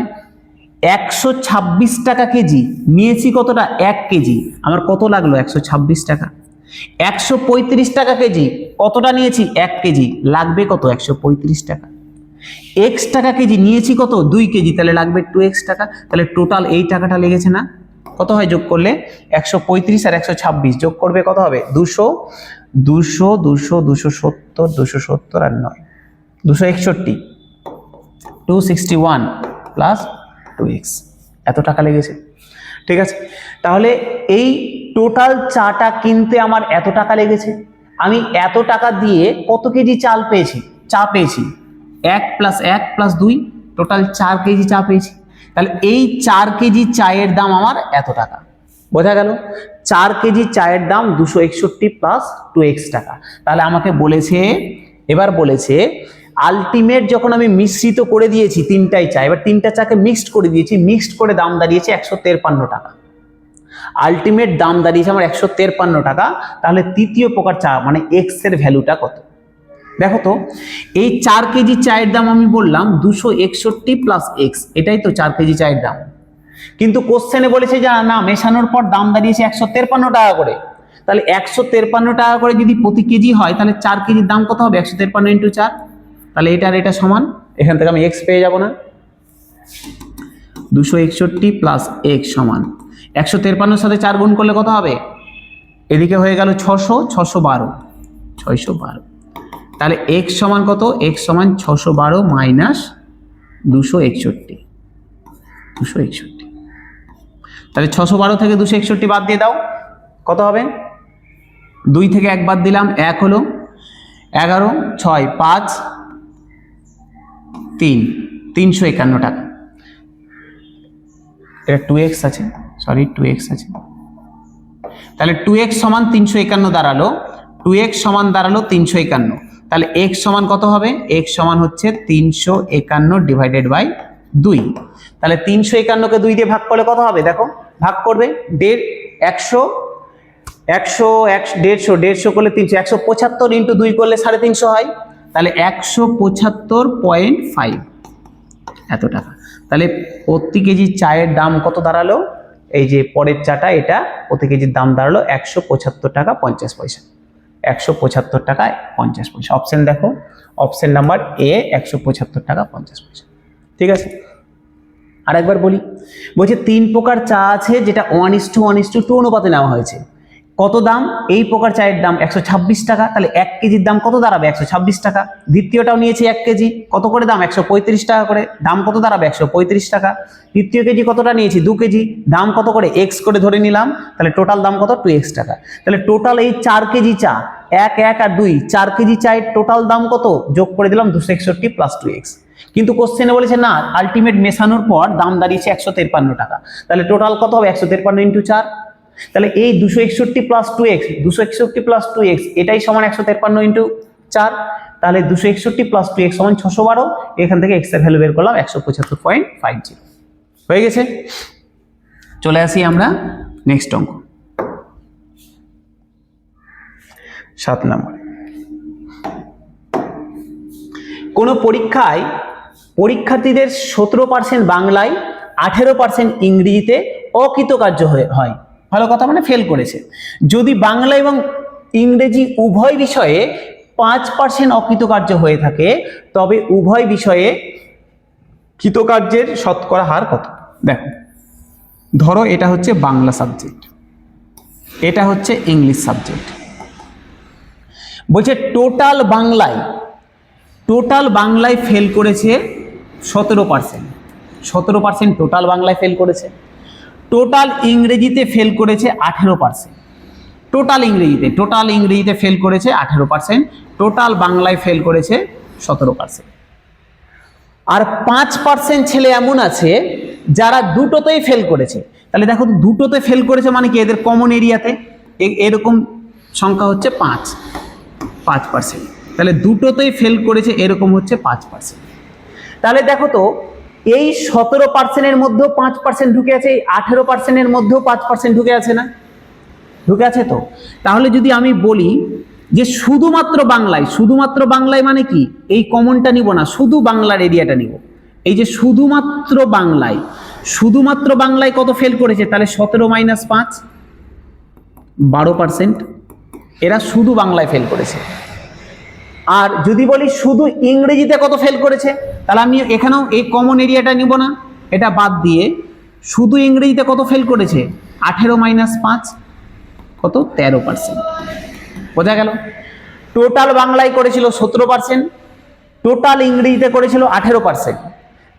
Speaker 1: 126 টাকা কেজি নিয়েছি, কতটা? 1 কেজি। আমার কত লাগলো? 126 টাকা। 135 টাকা কেজি কতটা নিয়েছি? 1 কেজি, লাগবে কত? 135 টাকা। x টাকা কেজি নিয়েছি কত? 2 কেজি, তাহলে লাগবে 2x টাকা। তাহলে টোটাল এই টাকাটা লেগেছে না? কত হয় যোগ করলে? 135 আর 126 যোগ করবে কত হবে? 200, 200, 200, 270, 270 আর 9, 261, 261 প্লাস 2x, এত টাকা লেগেছে। ঠিক আছে, তাহলে এই টোটাল চাটা কিনতে আমার এত টাকা লেগেছে। আমি এত টাকা দিয়ে কত কেজি চাল পেয়েছি? চা পেয়েছি 1 প্লাস 1 প্লাস 2, টোটাল 4 কেজি চা পেয়েছি। তাহলে এই 4 কেজি চায়ের দাম আমার এত টাকা। বোঝা গেল? 4 কেজি চায়ের দাম 261 প্লাস 2x টাকা। তাহলে আমাকে বলেছে, এবার বলেছে আলটিমেট যখন আমি মিশ্রিত করে দিয়েছি তিনটাই চা, এবার তিনটা চাকে মিক্সড করে দিয়েছি, মিক্সড করে দাম দাঁড়িয়েছে 153 টাকা। আলটিমেট দাম দাঁড়িয়েছে আমার 153 টাকা। তাহলে তৃতীয় প্রকার চা মানে এক্স এর ভ্যালুটা কত? দেখো তো, এই 4 কেজি চায়ের দাম আমি বললাম 261 প্লাস এক্স, এটাই তো 4 কেজি চায়ের দাম। কিন্তু কোশ্চেনে বলেছে যে না, মেশানোর পর দাম দাঁড়িয়েছে 153 টাকা করে। তাহলে 153 টাকা করে যদি প্রতি কেজি হয়, তাহলে 4 কেজির দাম কত হবে? 153 ইন্টু 4। তাহলে এটা আর এটা সমান, এখান থেকে আমি এক্স পেয়ে যাব না? 261 প্লাস এক্স সমান 153 সাথে 4 গুণ করলে কত হবে? এদিকে হয়ে গেল 600, 612। তাহলে এক্স সমান কত? এক্স সমান 612 মাইনাস 261। তাহলে 612 থেকে 261 বাদ দিয়ে দাও, কত হবে? 2 থেকে 1 বাদ দিলাম, 1 হলো। 11, 6, 5, 3, 351 টাকা। এটা 2x আছে, সরি 2x আছে। তাহলে 2x সমান 351 দাঁড়ালো, 2x সমান দাঁড়ালো 351। তাহলে x সমান কত হবে? x সমান হচ্ছে 351 ডিভাইডেড বাই 2। তাহলে 351 কে 2 দিয়ে ভাগ করলে কত হবে? দেখো, ভাগ করবে 150 করলে 300, 175 ইন্টু 2 করলে 350 হয়। তাহলে 175.5 এত টাকা। তাহলে প্রতি কেজি চায়ের দাম কত দাঁড়ালো? এই যে পরের চাটা, এটা প্রতি কেজির দাম দাঁড়ালো 175 টাকা 50 পয়সা। 175 টাকায় 50 পয়সা। অপশন দেখো, অপশন নাম্বার এ 175 টাকা 50 পয়সা। ঠিক আছে, আরেকবার বলি। বলছে 3 প্রকার চা আছে যেটা 1:1:2 অনুপাতে নেওয়া হয়েছে। কত দাম? এই প্রকার চায়ের দাম 126 টাকা। তাহলে 1 কেজির দাম কত দাঁড়াবে? 126 টাকা। দ্বিতীয়টাও নিয়েছি 1 কেজি, কত করে দাম? 135 টাকা করে। দাম কত দাঁড়াবে? 135 টাকা। তৃতীয় কেজি কতটা নিয়েছি? 2 কেজি, দাম কত করে? এক্স করে ধরে নিলাম। তাহলে টোটাল দাম কত? 2x টাকা। তাহলে টোটাল এই 4 কেজি চা, 1, 1 আর 2, 4 কেজি চায়ের টোটাল দাম কত? যোগ করে দিলাম 261 প্লাস 2x। কিন্তু কোশ্চেনে বলেছে না, আলটিমেট মেশানোর পর দাম দাঁড়িয়েছে 153 টাকা। তাহলে টোটাল কত হবে? 153 ইন্টু 4। তাহলে এই 261 প্লাস 2x, 261 প্লাস 2x এটাই সমান 153 ইন্টু 4। তাহলে 261 প্লাস 2x সমান 612। এখান থেকে x এর ভ্যালু বের করলাম 175.50। হয়ে গেছে। চলে আসি আমরা নেক্সট অঙ্ক, 7 নম্বর। কোন পরীক্ষায় পরীক্ষার্থীদের 17% বাংলায়, 18% ইংরেজিতে অকৃতকার্য হয়। ভালো কথা, মানে ফেল করেছে। যদি বাংলা এবং ইংরেজি উভয় বিষয়ে 5% অকৃতকার্য হয়ে থাকে, তবে উভয় বিষয়ে কৃতকার্যের শতকরা হার কত? দেখো, ধরো এটা হচ্ছে বাংলা সাবজেক্ট, এটা হচ্ছে ইংলিশ সাবজেক্ট। বলছে টোটাল বাংলায় ফেল করেছে 17%। টোটাল বাংলায় ফেল করেছে। টোটাল ইংরেজিতে ফেল করেছে 18%। টোটাল ইংরেজিতে ফেল করেছে 18%। টোটাল বাংলায় ফেল করেছে 17%। আর 5% ছেলে এমন আছে যারা দুটোতেই ফেল করেছে। তাহলে দেখো, দুটোতে ফেল করেছে মানে কি? এদের কমন এরিয়াতে এরকম সংখ্যা হচ্ছে 5%। তাহলে দুটোতেই ফেল করেছে এরকম হচ্ছে 5%। তাহলে দেখো তো, এই 17%-এর মধ্যেও 5% ঢুকে আছে, এই 18%-এর মধ্যেও 5% ঢুকে আছে না? ঢুকে আছে তো। তাহলে যদি আমি বলি যে শুধুমাত্র বাংলায় মানে কি? এই কমনটা নিব না, শুধু বাংলার এরিয়াটা নিব। এই যে শুধুমাত্র বাংলায় কত ফেল করেছে? তাহলে 17 মাইনাস 5, 12%। এরা শুধু বাংলায় ফেল করেছে। আর যদি বলি শুধু ইংরেজিতে কত ফেল করেছে, তাহলে আমি এখানেও এই কমন এরিয়াটা নিব না, এটা বাদ দিয়ে শুধু ইংরেজিতে কত ফেল করেছে? 18 মাইনাস 5 কত? 13%। বোঝা গেল? টোটাল বাংলায় করেছিল 17%, টোটাল ইংরেজিতে করেছিল 18%।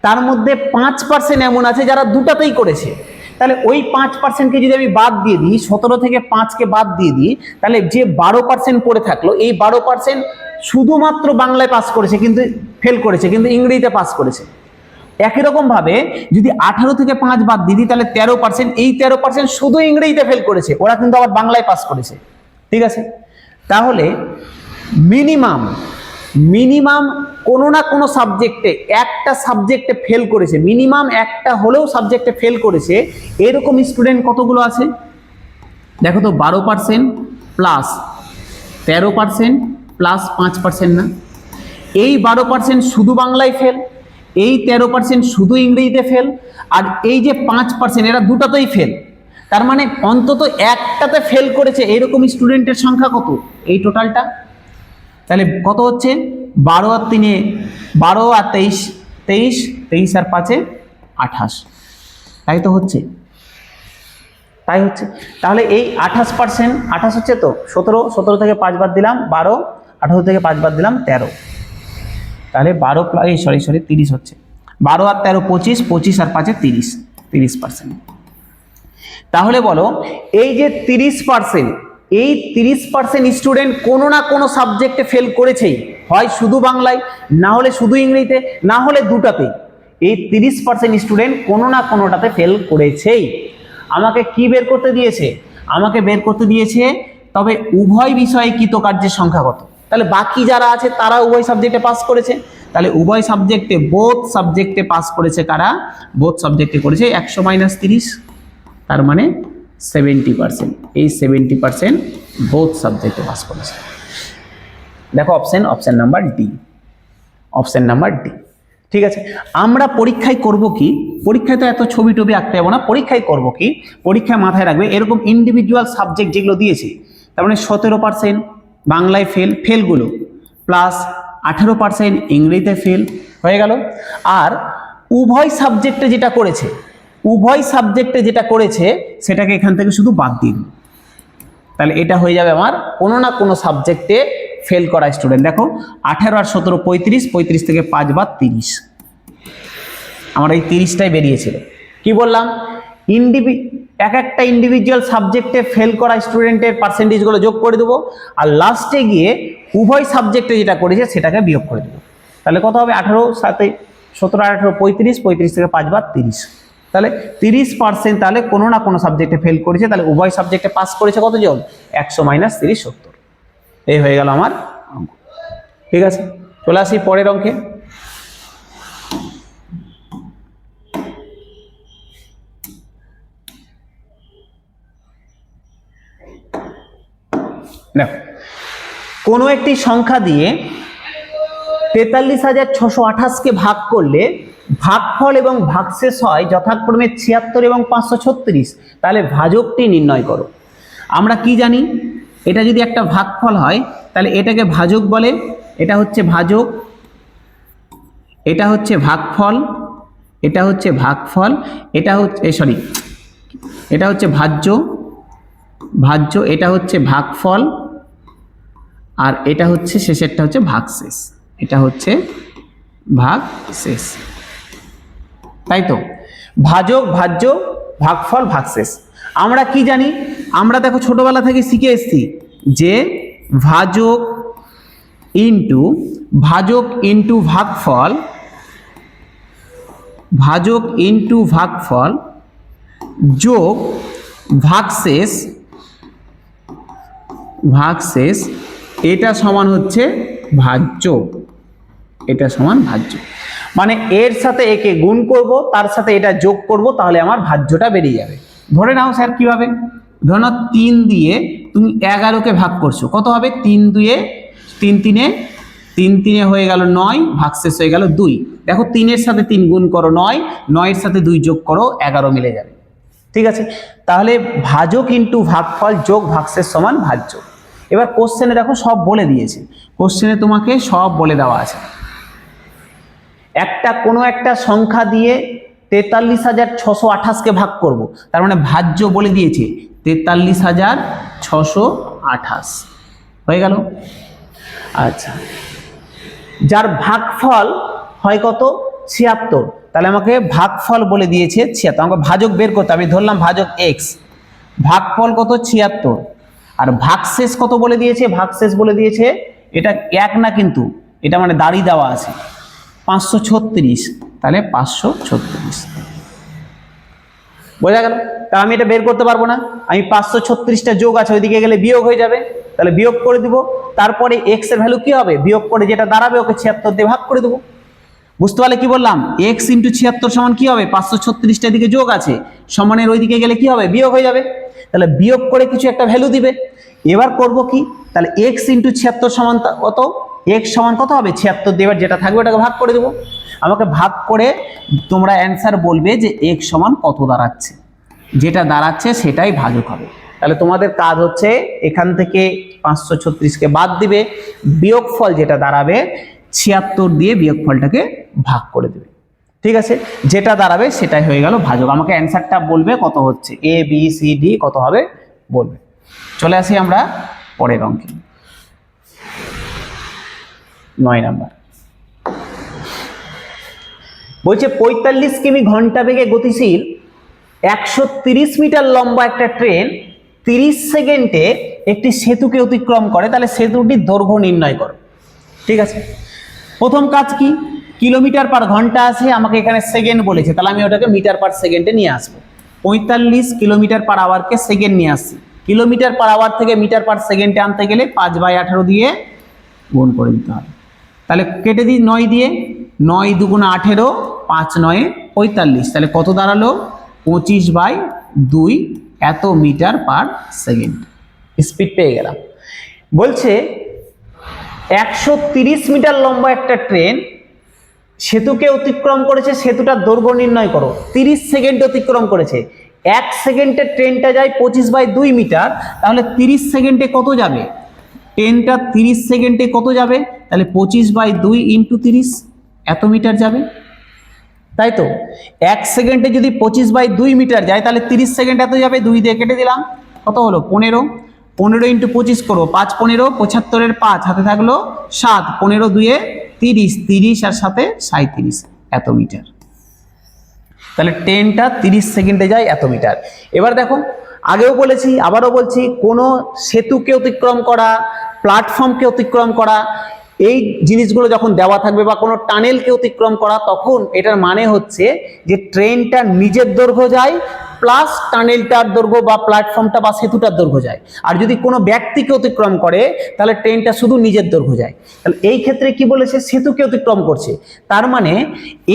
Speaker 1: তার মধ্যে 5% এমন আছে যারা দুটাতেই করেছে। তাহলে ওই 5%কে যদি আমি বাদ দিয়ে দিই, 17 থেকে 5কে বাদ দিয়ে দিই, তাহলে যে 12% পড়ে থাকলো, এই 12% শুধুমাত্র বাংলায় পাস করেছে কিন্তু ফেল করেছে, কিন্তু ইংরেজিতে পাস করেছে। একই রকম ভাবে যদি 18 থেকে 5 বাদ দিই তাহলে 13%, এই 13% শুধু ইংরেজিতে ফেল করেছে, ওরা কিন্তু আবার বাংলায় পাস করেছে। ঠিক আছে, তাহলে মিনিমাম কোনো না কোনো সাবজেক্টে, একটা সাবজেক্টে ফেল করেছে, মিনিমাম একটা হলেও সাবজেক্টে ফেল করেছে, এরকম স্টুডেন্ট কতগুলো আছে দেখো তো, 12% প্লাস 13% প্লাস 5% না? এই 12% শুধু বাংলায় ফেল, এই 13% শুধু ইংরেজিতে ফেল, আর এই যে 5% এরা দুটাতেই ফেল। তার মানে অন্তত একটাতে ফেল করেছে এরকম স্টুডেন্টের সংখ্যা কত এই টোটালটা? তাহলে কত হচ্ছে? 12 আর 3 12 আর 23 23, 23 আর 5 28, তাই তো হচ্ছে, তাই হচ্ছে। তাহলে এই 28%, 28 হচ্ছে তো 17, 17 থেকে 5 বাদ দিলাম 12, 18 থেকে 5 বাদ দিলাম 13, তাহলে 12 প্লাস সরি 30 হচ্ছে, 12 আর 13 25, 25 আর 5 30, 30%। তাহলে বলো এই যে 30%, এই 30% স্টুডেন্ট কোনো না কোনো সাবজেক্টে ফেল করেছেই, হয় শুধু বাংলায়, না হলে শুধু ইংরেজিতে, না হলে দুটাতেই। এই 30% স্টুডেন্ট কোনো না কোনোটাতে ফেল করেছেই। আমাকে কি বের করতে দিয়েছে? আমাকে বের করতে দিয়েছে তবে উভয় বিষয়ে কৃতকার্যের সংখ্যা কত। তাহলে বাকি যারা আছে তারা উভয় সাবজেক্টে পাস করেছে, তাহলে উভয় সাবজেক্টে, বোথ সাবজেক্টে পাস করেছে কারা? বোথ সাবজেক্টে করেছে 100 - 30, তার মানে 70%। এই 70% বোথ সাবজেক্টে পাস করেছে। দেখো option number D, option number D. ঠিক আছে, আমরা পরীক্ষায় করব কি? পরীক্ষায় তো এত ছবি টবি আঁকতে হবে না, পরীক্ষায় করব কি? পরীক্ষায় মাথায় রাখবে এরকম ইন্ডিভিজুয়াল সাবজেক্ট যেগুলো দিয়েছে, তার মানে 17% বাংলায় ফেল, ফেলগুলো প্লাস 18% ইংরেজিতে ফেল হয়ে গেল। আর উভয় সাবজেক্টে যেটা করেছে, উভয় সাবজেক্টে যেটা করেছে সেটাকে এখান থেকে শুধু বাদ দিন, তাহলে এটা হয়ে যাবে আমার কোনো না কোনো সাবজেক্টে ফেল করা স্টুডেন্ট। দেখো 18 আর 17 35, 35 থেকে 5 বাদ 30, আমার এই 30টাই বেরিয়েছিল। কি বললাম? এক একটা ইন্ডিভিজুয়াল সাবজেক্টে ফেল করা স্টুডেন্টের পার্সেন্টেজগুলো যোগ করে দেবো, আর লাস্টে গিয়ে উভয় সাবজেক্টে যেটা করেছে সেটাকে বিয়োগ করে দেবো। তাহলে কত হবে? 18 7 17 আর 18 35, 35 থেকে 5 বাদ 30, তাহলে 30% তাহলে কোনো না কোনো সাবজেক্টে ফেল করেছে, তাহলে উভয় সাবজেক্টে পাস করেছে কতজন? 100 - 30 70। এই হয়ে গেল আমার অঙ্ক। ঠিক আছে, চলে আসি পরের অঙ্কে। দেখো কোনো একটি সংখ্যা দিয়ে 43,628কে ভাগ করলে ভাগফল এবং ভাগশেষ হয় যথাক্রমে 76 এবং 536, তাহলে ভাজকটি নির্ণয় করো। আমরা কি জানি? এটা যদি একটা ভাগফল হয় তাহলে এটাকে ভাজক বলে, এটা হচ্ছে ভাজক, এটা হচ্ছে ভাগফল, এটা হচ্ছে ভাগফল, এটা হচ্ছে এটা হচ্ছে ভাজ্য, এটা হচ্ছে ভাগফল, আর এটা হচ্ছে শেষেরটা হচ্ছে ভাগশেষ, এটা হচ্ছে ভাগশেষ, তাই তো? ভাজক, ভাজ্য, ভাগফল, ভাগশেষ। আমরা কি জানি? আমরা দেখো ছোটবেলা থেকে শিখে এসেছি যে ভাজক ইন্টু ভাগফল, ভাজক ইন্টু ভাগফল যোগ ভাগশেষ, এটা সমান হচ্ছে ভাজ্য, এটা সমান ভাজ্য। মানে এর সাথে একে গুণ করব, তার সাথে এটা যোগ করব, তাহলে আমার ভাজ্যটা বেরিয়ে যাবে। ধরে নাও স্যার কিভাবে? ধরে নাও 3 দিয়ে তুমি 11কে ভাগ করছো, কত হবে? 3 2 3 3 হয়ে গেল 9, ভাগশেষ হয়ে গেল 2। দেখো 3 এর সাথে 3 গুণ করো 9, 9 এর সাথে 2 যোগ করো 11 মিলে যাবে। ঠিক আছে, তাহলে ভাজক ইন্টু ভাগফল যোগ ভাগশেষ সমান ভাজ্য। এবার কোশ্চেনে দেখো সব বলে দিয়েছে, কোশ্চেনে তোমাকে সব বলে দেওয়া আছে। কোনো একটা সংখ্যা দিয়ে 43,628কে ভাগ করব, তার মানে ভাজ্য বলে দিয়েছে 43,628 হয়ে গেল। আচ্ছা, যার ভাগফল হয় কত? 76, তাহলে আমাকে ভাগফল বলে দিয়েছে 76, আমাকে ভাজক বের করতে, আমি ধরলাম ভাজক x, ভাগফল কত? 76, আর ভাগশেষ কত বলে দিয়েছে? ভাগশেষ বলে দিয়েছে, এটা 1 না কিন্তু, এটা মানে দাঁড়ি দেওয়া আছে 536, তাহলে 536। বোঝা গেল? তা আমি এটা বের করতে পারবো না, আমি 536টা যোগ আছে ওইদিকে গেলে বিয়োগ হয়ে যাবে, তাহলে বিয়োগ করে দিব। তারপরে এক্স এর ভ্যালু কি হবে, বিয়োগ করে যেটা দাঁড়াবে ওকে 76 দিয়ে ভাগ করে দেবো। বুঝতে পারলে কি বললাম? এক্স ইন্টু 76 সমান কি হবে, 536টা দিকে যোগ আছে, সমানের ওইদিকে গেলে কি হবে, বিয়োগ হয়ে যাবে। তাহলে বিয়োগ করে কিছু একটা ভ্যালু দিবে। এবার করব কি, তাহলে এক্স ইন্টু 76 সমান কত, এক্স সমান কত হবে 76 দিয়ে, এবার যেটা থাকবে ওটাকে ভাগ করে দেবো। আমাকে ভাগ করে তোমরা অ্যান্সার বলবে যে এক্স সমান কত দাঁড়াচ্ছে, যেটা দাঁড়াচ্ছে সেটাই ভাজক হবে। তাহলে তোমাদের কাজ হচ্ছে এখান থেকে 536কে বাদ দিবে, বিয়োগফল যেটা দাঁড়াবে 76 দিয়ে বিয়োগফলটাকে ভাগ করে দেবে। ঠিক আছে, যেটা দাঁড়াবে সেটাই হয়ে গেল ভাজক। আমাকে অ্যান্সারটা বলবে কত হচ্ছে, এ বি সি ডি কত হবে বলবে। চলে আসি আমরা পরের অঙ্কে, 9 নাম্বার। বলছে 45 কিমি ঘন্টা বেগে গতিশীল 130 মিটার লম্বা একটা ট্রেন 30 সেকেন্ডে একটি সেতুকে অতিক্রম করে, তাহলে সেতুটির দৈর্ঘ্য নির্ণয় করো। ঠিক আছে, প্রথম কাজ কি, কিলোমিটার পার ঘন্টা আছে, আমাকে এখানে সেকেন্ড বলেছে, তাহলে আমি ওটাকে মিটার পার সেকেন্ডে নিয়ে আসবো। 45 কিলোমিটার পার আওয়ারকে সেকেন্ড নিয়ে আসছি, কিলোমিটার পার আওয়ার থেকে মিটার পার সেকেন্ডে আনতে গেলে 5/18 দিয়ে গুণ করে দিতে হবে। তাহলে কেটে দিই 9 দিয়ে, 9 দুগুণ 18, 5 9 45, তাহলে কত দাঁড়ালো 25/2 এত মিটার পার সেকেন্ড স্পিড পেয়ে গেলাম। বলছে 130 মিটার লম্বা একটা ট্রেন সেতুকে অতিক্রম করেছে, সেতুটার দৈর্ঘ্য নির্ণয় করো। 30 সেকেন্ড অতিক্রম করেছে, 1 সেকেন্ডে ট্রেনটা যায় 25/2 মিটার, তাহলে 30 সেকেন্ডে কত যাবে, ট্রেনটা 30 সেকেন্ডে কত যাবে, তাহলে 25/2 ইন্টু 30 এত মিটার যাবে, তাই তো। 1 সেকেন্ডে যদি 25/2 মিটার যায় তাহলে 30 সেকেন্ড এত যাবে, 2 দিয়ে কেটে দিলাম, কত হলো 15, 15 ইন্টু 25 করো, 5 15 75 5 হাতে থাকলো 7, 15 2 30, 30 আর 7 37 এত মিটার। তাহলে ট্রেনটা 30 সেকেন্ডে যায় এত মিটার। এবার দেখো, আগেও বলেছি আবারও বলছি, কোনো সেতুকে অতিক্রম করা, প্ল্যাটফর্মকে অতিক্রম করা, এই জিনিসগুলো যখন দেওয়া থাকবে বা কোনো টানেলকে অতিক্রম করা, তখন এটার মানে হচ্ছে যে ট্রেনটা নিজের দৈর্ঘ্য যায় প্লাস টানেলটার দৈর্ঘ্য বা প্ল্যাটফর্মটা বা সেতুটার দৈর্ঘ্য যায়। আর যদি কোনো ব্যক্তিকে অতিক্রম করে তাহলে ট্রেনটা শুধু নিজের দৈর্ঘ্য যায়। তাহলে এই ক্ষেত্রে কি বলেছে, সেতুকে অতিক্রম করছে, তার মানে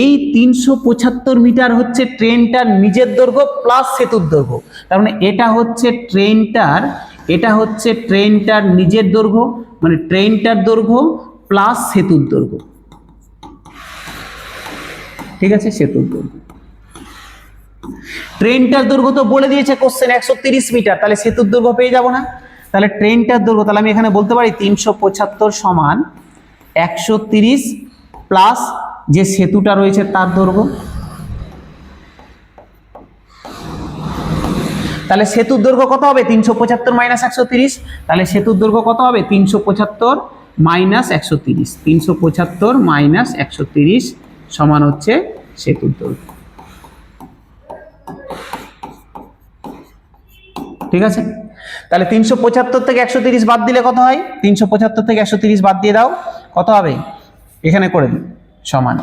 Speaker 1: এই 375 মিটার হচ্ছে ট্রেনটার নিজের দৈর্ঘ্য প্লাস সেতুর দৈর্ঘ্য। তার মানে এটা হচ্ছে ট্রেনটার নিজের দৈর্ঘ্য, মানে ট্রেনটার দৈর্ঘ্য প্লাস সেতুর দৈর্ঘ্য। ঠিক আছে, সেতুর দৈর্ঘ্য। ট্রেনটার দৈর্ঘ্য তো বলে দিয়েছে কোশ্চেন 130 মিটার, তাহলে সেতুর দৈর্ঘ্য পেয়ে যাব না। তাহলে ট্রেনটার দৈর্ঘ্য, তাহলে আমি এখানে বলতে পারি 375 সমান 130 প্লাস যে সেতুটা রয়েছে তার দৈর্ঘ্য। তাহলে সেতুর দৈর্ঘ্য কত হবে, 375 মাইনাস 130, তাহলে সেতুর দৈর্ঘ্য কত হবে 375 মাইনাস 130, 375 মাইনাস 130 সমান হচ্ছে সেতুর দৈর্ঘ্য। ঠিক আছে, তাহলে 375 থেকে 130 বাদ দিলে কত হয়, 375 থেকে 130 বাদ দিয়ে দাও, কত হবে এখানে করে দিই, সমান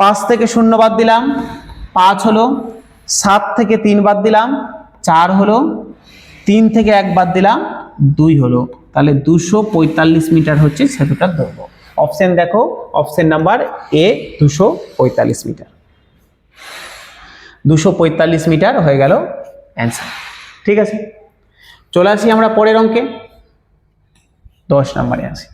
Speaker 1: 5 থেকে 0 বাদ দিলাম 5 হলো, 7 থেকে 3 বাদ দিলাম 4 হলো, 3 থেকে 1 বাদ দিলাম 2 হলো, তাহলে 245 মিটার হচ্ছে সেতুটার দৈর্ঘ্য। অপশন দেখো, option number a 245 meter, 245 meter হয়ে গেল অ্যান্সার। ঠিক আছে, চলে আসি আমরা পরের অঙ্কে, 10 নম্বরে আসি।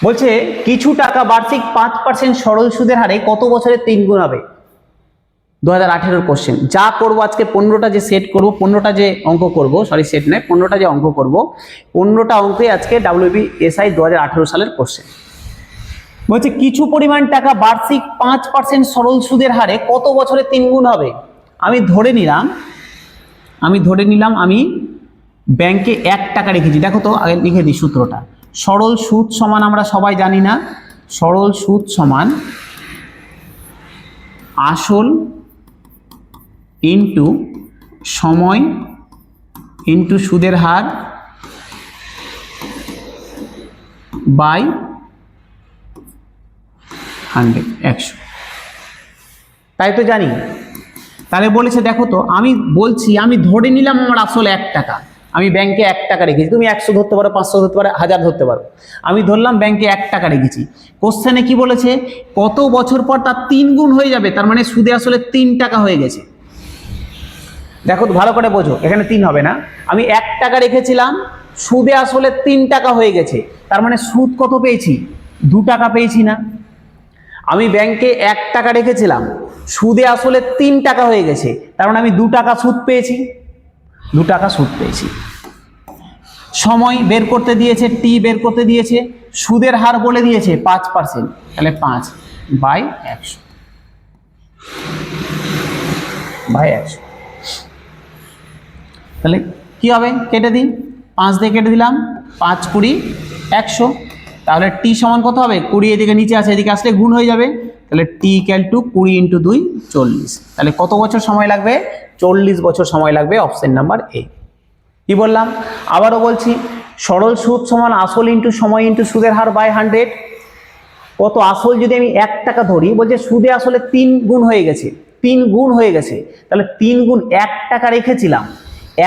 Speaker 1: বলছে কিছু টাকা বার্ষিক 5% সরল সুদের হারে কত বছরে 3 গুণ হবে। 2018 কোশ্চেন। যা করবো আজকে 15টা যে সেট করব, 15টা যে অঙ্ক করব, সরি সেট নয় 15টা যে অঙ্ক করব, 15টা অঙ্কে আজকে WBSI 2018 সালের কোশ্চেন। বলছে কিছু পরিমাণ টাকা বার্ষিক 5% সরল সুদের হারে কত বছরে 3 গুণ হবে। আমি ধরে নিলাম আমি ব্যাংকে 1 টাকা রেখেছি। দেখো তো আগে লিখে দিই সূত্রটা। সরল সুদ সমান আমরা সবাই জানি না, সরল সুদ সমান আসল ইন্টু সময় ইন্টু সুদের হার বাই 100 100, তাই তো জানি। তাহলে বলেছে দেখো তো, আমি বলছি আমি ধরে নিলাম আমার আসল 1 টাকা, আমি ব্যাংকে 1 টাকা রেখেছি, তুমি 100 ধরতে পারো, 500 ধরতে পারো, 1000 ধরতে পারো, আমি ধরলাম ব্যাংকে 1 টাকা রেখেছি। কোশ্চেনে কি বলেছে, কত বছর পর তার 3 গুণ হয়ে যাবে, তার মানে সুদে আসলে 3 টাকা হয়ে গেছে। দেখো তো ভালো করে বোঝো, এখানে 3 হবে না, আমি 1 টাকা রেখেছিলাম, সুদে আসলে 3 টাকা হয়ে গেছে, তার মানে সুদ কত পেয়েছি, 2 টাকা পেয়েছি না। আমি ব্যাংকে 1 টাকা রেখেছিলাম, সুদে আসলে 3 টাকা হয়ে গেছে, তার মানে আমি 2 টাকা সুদ পেয়েছি, 2 টাকা সুদ পেয়েছি। সময় বের করতে দিয়েছে, টি বের করতে দিয়েছে, সুদের হার বলে দিয়েছে 5%, তাহলে 5/100 বাই 100, তাহলে কি হবে, কেটে দিই, 5 দিয়ে কেটে দিলাম, 5 20 100, তাহলে টি সমান কত হবে, 20 এদিকে নিচে আছে, এদিকে আসলে গুণ হয়ে যাবে, তাহলে টি ইকুয়াল টু 20 × 2 40, তাহলে কত বছর সময় লাগবে, 40 বছর সময় লাগবে, অপশন নাম্বার এ। কি বললাম, আবারও বলছি, সরল সুদ সমান আসল ইন্টু সময় ইন্টু সুদের হার বাই 100। কত, আসল যদি আমি 1 টাকা ধরি, বলছে সুদে আসলে 3 গুণ হয়ে গেছে, 3 গুণ হয়ে গেছে, তাহলে 3 গুণ 1 টাকা রেখেছিলাম,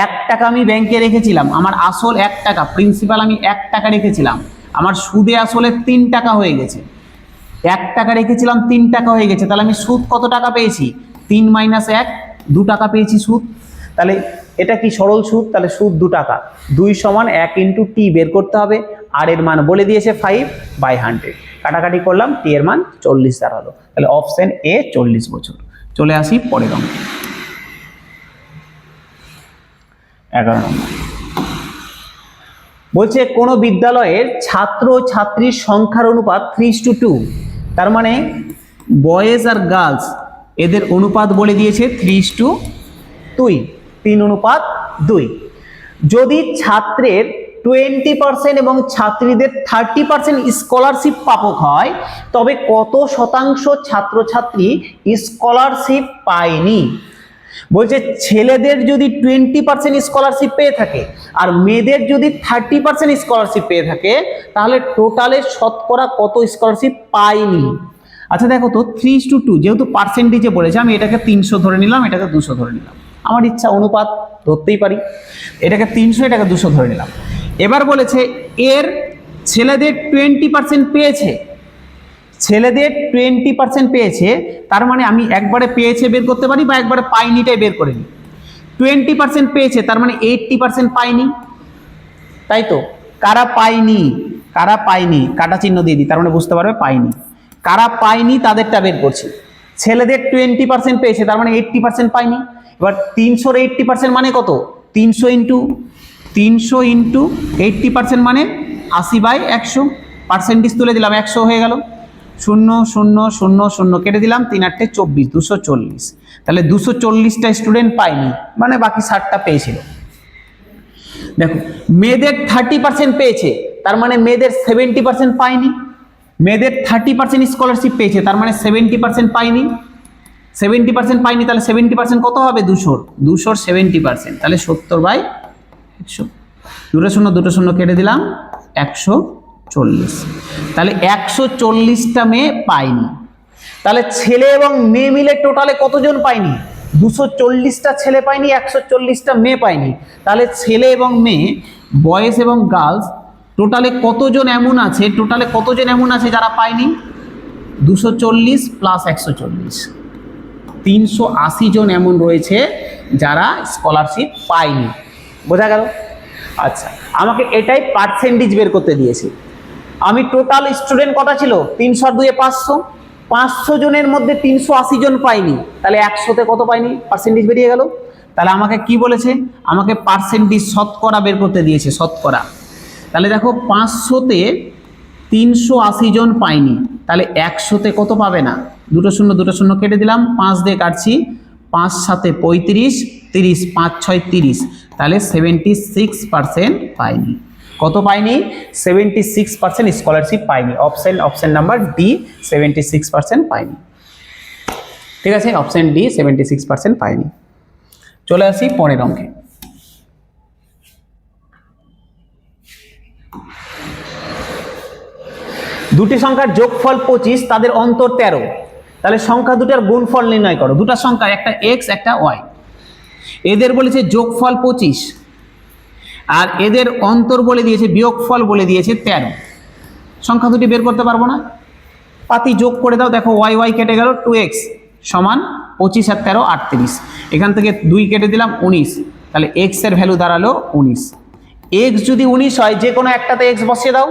Speaker 1: 1 টাকা আমি ব্যাংকে রেখেছিলাম, আমার আসল 1 টাকা, প্রিন্সিপাল আমি 1 টাকা রেখেছিলাম, আমার সুদে আসলে 3 টাকা হয়ে গেছে, 1 টাকা রেখেছিলাম 3 টাকা হয়ে গেছে, তাহলে আমি সুদ কত টাকা পেয়েছি, 3 - 1 2 টাকা পেয়েছি সুদ। তাহলে এটা কি সরল সুদ, তাহলে সুদ 2 টাকা, 2 সমান 1 × টি বের করতে হবে, আর এর মান বলে দিয়েছে 5/100, কাটাকাটি করলাম, টি এর মান 40 দাঁড়ালো, তাহলে অপশন এ 40 বছর। চলে আসি পরের অঙ্কে, 11 নম্বর। বলছে কোনো বিদ্যালয়ের ছাত্র ছাত্রীর সংখ্যার অনুপাত 3:2, তার মানে বয়েজ আর গার্লস এদের অনুপাত বলে দিয়েছে 3:2, 3:2। যদি ছাত্রের 20% এবং ছাত্রীদের 30% স্কলারশিপ প্রাপক হয়, তবে কত শতাংশ ছাত্রছাত্রী স্কলারশিপ পায়নি। বলছে ছেলেদের যদি 20% স্কলারশিপ পেয়ে থাকে আর মেয়েদের যদি 30% স্কলারশিপ পেয়ে থাকে, তাহলে টোটালে শতকরা কত স্কলারশিপ পায়নি। আচ্ছা দেখো তো, 3:2, যেহেতু পার্সেন্টেজে বলেছে, আমি এটাকে 300 ধরে নিলাম, এটাকে 200 ধরে নিলাম, আমার ইচ্ছা অনুপাত ধরতেই পারি, এটাকে 300 এটাকে 200 ধরে নিলাম। এবার বলেছে এর ছেলেদের 20% পেয়েছে, ছেলেদের 20% পেয়েছে, তার মানে আমি একবারে পেয়েছে বের করতে পারি বা একবারে পাইনিটাই বের করে নিই। 20% পেয়েছে, তার মানে 80% পাইনি, তাই তো। কারা পাইনি, কারা পাইনি, কাটা চিহ্ন দিয়ে দিই, তার মানে বুঝতে পারবে পাইনি। কারা পাইনি তাদেরটা বের করছি। ছেলেদের 20% পেয়েছে, তার মানে 80% পাইনি। এবার 300-র 80% মানে কত, 300 × 80% মানে 80/100, পার্সেন্টেজ তুলে দিলাম, 100 হয়ে গেল, 0 0 0 0 কেটে দিলাম, 3 × 8 = 24, 240। তাহলে 240টা স্টুডেন্ট পায়নি, মানে বাকি 60টা পেয়েছিল। দেখো মেয়েদের 30% পেয়েছে, তার মানে মেয়েদের 70% পায়নি। মেয়েদের 30% স্কলারশিপ পেয়েছে, তার মানে 70% পায়নি। 70% পায়নি, তাহলে 70% কত হবে, 200-র 70%, তাহলে 70/100, 2 0 2 0 কেটে দিলাম, 140। তাহলে 140টা মেয়ে পায়নি। তাহলে ছেলে এবং মেয়ে মিলে টোটালে কতজন পায়নি, 240টা ছেলে পায়নি, 140টা মেয়ে পায়নি। তাহলে ছেলে এবং মেয়ে, বয়েজ এবং গার্লস টোটালে কতজন এমন আছে, টোটালে কতজন এমন আছে যারা পায়নি, 240 + 140, 380 জন এমন রয়েছে যারা স্কলারশিপ পায়নি। বোঝা গেল? আচ্ছা, আমাকে এটাই পার্সেন্টেজ বের করতে দিয়েছে। আমি টোটাল স্টুডেন্ট কটা ছিল, 300 আর 2 = 500, 500 জনের মধ্যে 380 জন পাইনি, তাহলে 100তে কত পাইনি, পার্সেন্টেজ বেরিয়ে গেল। তাহলে আমাকে কি বলেছে, আমাকে পার্সেন্টেজ শতকরা বের করতে দিয়েছে, শতকরা। তাহলে দেখো 500তে 380 জন পাইনি, তাহলে 100তে কত পাবে না, 2 0 2 0 কেটে দিলাম, 5 দিয়ে কাটছি, 5 7 35, 30, 5 6 30, তাহলে 76% পাইনি। কত পাইনি, 76% স্কলারশিপ পাইনি। অপশন নাম্বার ডি, 76% পাইনি। ঠিক আছে, অপশন ডি 76% পাইনি। চলে আসি পরের অঙ্কে। দুটি সংখ্যার যোগফল 25, তাদের অন্তর 13, তাহলে সংখ্যা দুটার গুণফল নির্ণয় করো। দুটা সংখ্যা, একটা x একটা y, এদের বলেছে যোগফল 25 আর এদের অন্তর বলে দিয়েছে, বিয়োগফল বলে দিয়েছে 13। সংখ্যা দুটি বের করতে পারবো না, পাতি যোগ করে দাও, দেখো y y কেটে গেল, 2x সমান 25 আর 13 38, এখান থেকে 2 কেটে দিলাম 19, তাহলে x এর ভ্যালু দাঁড়ালো 19। x যদি 19 হয়, যে কোনো একটাতে x বসিয়ে দাও,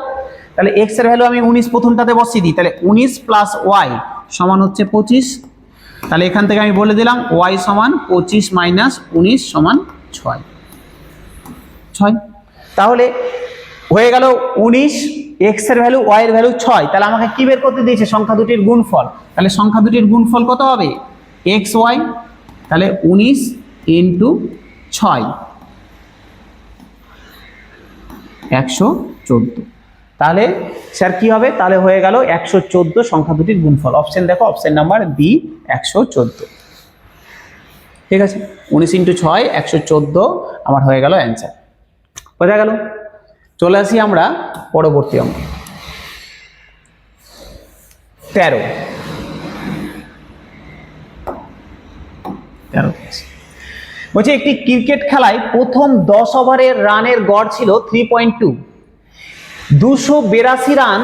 Speaker 1: তাহলে x এর ভ্যালু আমি 19 প্রথমটাতে বসিয়ে দিই, তাহলে 19 প্লাস y সমান হচ্ছে 25, তাহলে এখান থেকে আমি বলে দিলাম y সমান 25 মাইনাস 19 সমান 6। তাহলে হয়ে গেল 19, x এর ভ্যালু y এর ভ্যালু 6, তাহলে আমাকে কি বের করতে দিয়েছে? সংখ্যা দুটির গুণফল। তাহলে সংখ্যা দুটির গুণফল কত হবে? x y, তাহলে 19 ইন্টু 6 114, তাহলে স্যার কি হবে? তাহলে হয়ে গেল 114 সংখ্যা দুটির গুণফল। অপশন দেখো, অপশন নাম্বার বি 114। ঠিক আছে, 19 ইন্টু 6 114 আমার হয়ে গেল অ্যান্সার। বোঝা গেল? চলে আসি আমরা পরবর্তী অঙ্ক 13। বলছে একটি ক্রিকেট খেলায় প্রথম 10 ওভারের রানের গড় ছিল 3.2, 282 রান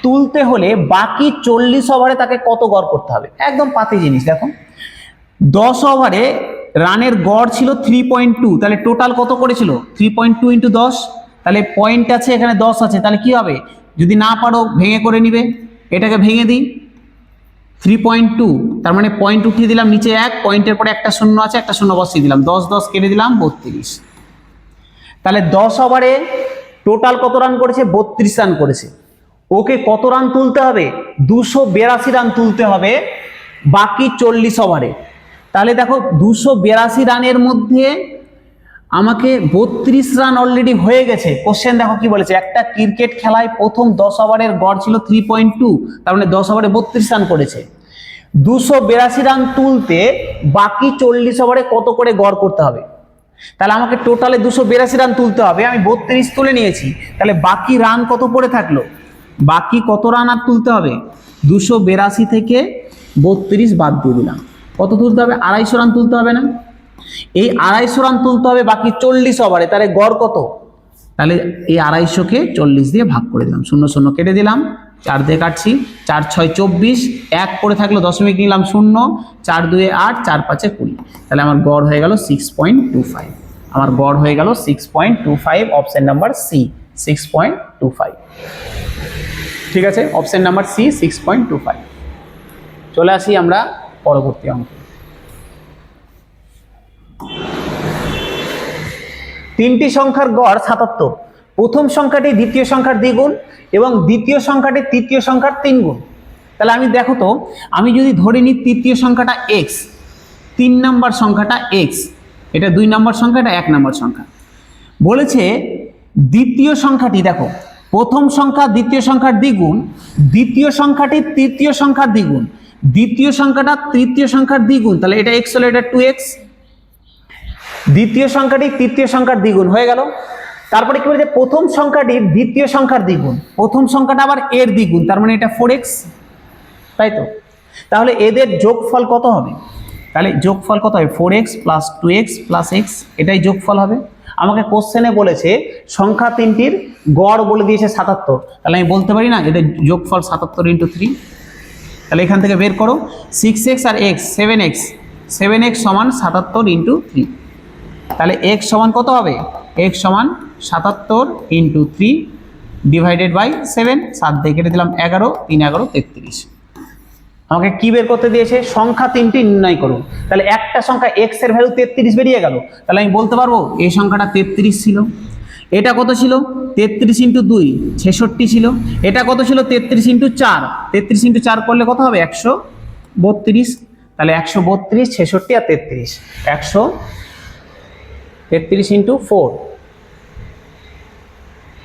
Speaker 1: তুলতে হলে বাকি 40 ওভারে তাকে কত গড় করতে হবে? একদম পাতি জিনিস। দেখো 10 ওভারে রানের গড় ছিল 3.2, তাহলে টোটাল কত করেছিল? 3.2 ইন্টু 10, তাহলে পয়েন্ট আছে এখানে 10 আছে, তাহলে কি হবে? যদি না পারো ভেঙে করে নিবে, এটাকে ভেঙে দিই, 3.2 তার মানে পয়েন্ট উঠিয়ে দিলাম নিচে 1, পয়েন্টের পরে একটা শূন্য আছে, একটা শূন্য বসিয়ে দিলাম, 10 10 কেটে দিলাম 32। তাহলে 10 ওভারে টোটাল কত রান করেছে? 32 রান করেছে। ওকে কত রান তুলতে হবে? 282 রান তুলতে হবে বাকি 40 ওভারে। তাহলে দেখো 282 রানের মধ্যে আমাকে 32 রান অলরেডি হয়ে গেছে। কোশ্চেন দেখো কি বলেছে, একটা ক্রিকেট খেলায় প্রথম 10 ওভারের গড় ছিল 3.2, তার মানে 10 ওভারে 32 রান করেছে। 282 রান তুলতে বাকি 40 ওভারে কত করে গড় করতে হবে? তাহলে আমাকে টোটালে 282 রান তুলতে হবে, আমি 32 তুলে নিয়েছি, তাহলে বাকি রান কত পড়ে থাকলো? বাকি কত রান আর তুলতে হবে? 282 থেকে 32 বাদ দিয়ে দিলাম, কত তুলতে হবে? 250 রান তুলতে হবে না? এই 250 রান তুলতে হবে বাকি 40 ওভারে, তাহলে গড় কত? তাহলে এই 250কে 40 দিয়ে ভাগ করে দিলাম, 0 0 কেটে দিলাম, 4 দিয়ে কাটছি, 4 6 24, 1 পড়ে থাকলো, দশমিক নিলাম 0, 4 2 8, 4 5 20, তাহলে আমার গড় হয়ে গেল 6.25। আমার গড় হয়ে গেল 6.25, অপশন নাম্বার সি 6.25। ঠিক আছে, অপশন নাম্বার সি 6.25। চলে আসি আমরা পরবর্তী অঙ্কে। তিনটি সংখ্যার গড় 77, প্রথম সংখ্যাটি দ্বিতীয় সংখ্যার দ্বিগুণ এবং দ্বিতীয় সংখ্যাটি তৃতীয় সংখ্যার 3 গুণ। তাহলে আমি দেখো তো, আমি যদি ধরে নিই তৃতীয় সংখ্যাটা x, 3 নম্বর সংখ্যাটা x, এটা 2 নম্বর সংখ্যা, এটা 1 নম্বর সংখ্যা। বলেছে দ্বিতীয় সংখ্যাটি, দেখো প্রথম সংখ্যা দ্বিতীয় সংখ্যার দ্বিগুণ, দ্বিতীয় সংখ্যাটি তৃতীয় সংখ্যার দ্বিগুণ, দ্বিতীয় সংখ্যাটা তৃতীয় সংখ্যার দ্বিগুণ, তাহলে এটা x হলো, এটা 2x, দ্বিতীয় সংখ্যাটি তৃতীয় সংখ্যার দ্বিগুণ হয়ে গেল। তারপরে কি বলেছে? প্রথম সংখ্যাটি দ্বিতীয় সংখ্যার দ্বিগুণ, প্রথম সংখ্যাটা আবার এর দ্বিগুণ, তার মানে এটা 4x, তাই তো? তাহলে এদের যোগফল কত হবে? তাহলে যোগফল কত হবে? 4x plus 2x plus x, এটাই যোগফল হবে। আমাকে কোশ্চেনে বলেছে সংখ্যা তিনটির গড় বলে দিয়েছে 77, তাহলে আমি বলতে পারি না এদের যোগফল 77 ইন্টু 3, তাহলে এখান থেকে বের করো 6x আর x 7x, 7x সমান 77 ইন্টু 3, তাহলে x সমান কত হবে? x সমান 77 ইন্টু 3 ডিভাইডেড বাই 7, 7 দিয়ে কেটে দিলাম 11, 3 11 33। আমাকে কি বের করতে দিয়েছে? সংখ্যা তিনটি নির্ণয় করুন। তাহলে একটা সংখ্যা x এর ভ্যালু 33 বেরিয়ে গেল, তাহলে আমি বলতে পারবো এই সংখ্যাটা 33 ছিল। এটা কত ছিল? 33 ইন্টু 2 66 ছিল। এটা কত ছিল? 33 ইন্টু 4, 33 ইন্টু 4 করলে কত হবে? 132, তাহলে 132, 66 আর 33, 133 ইন্টু 4,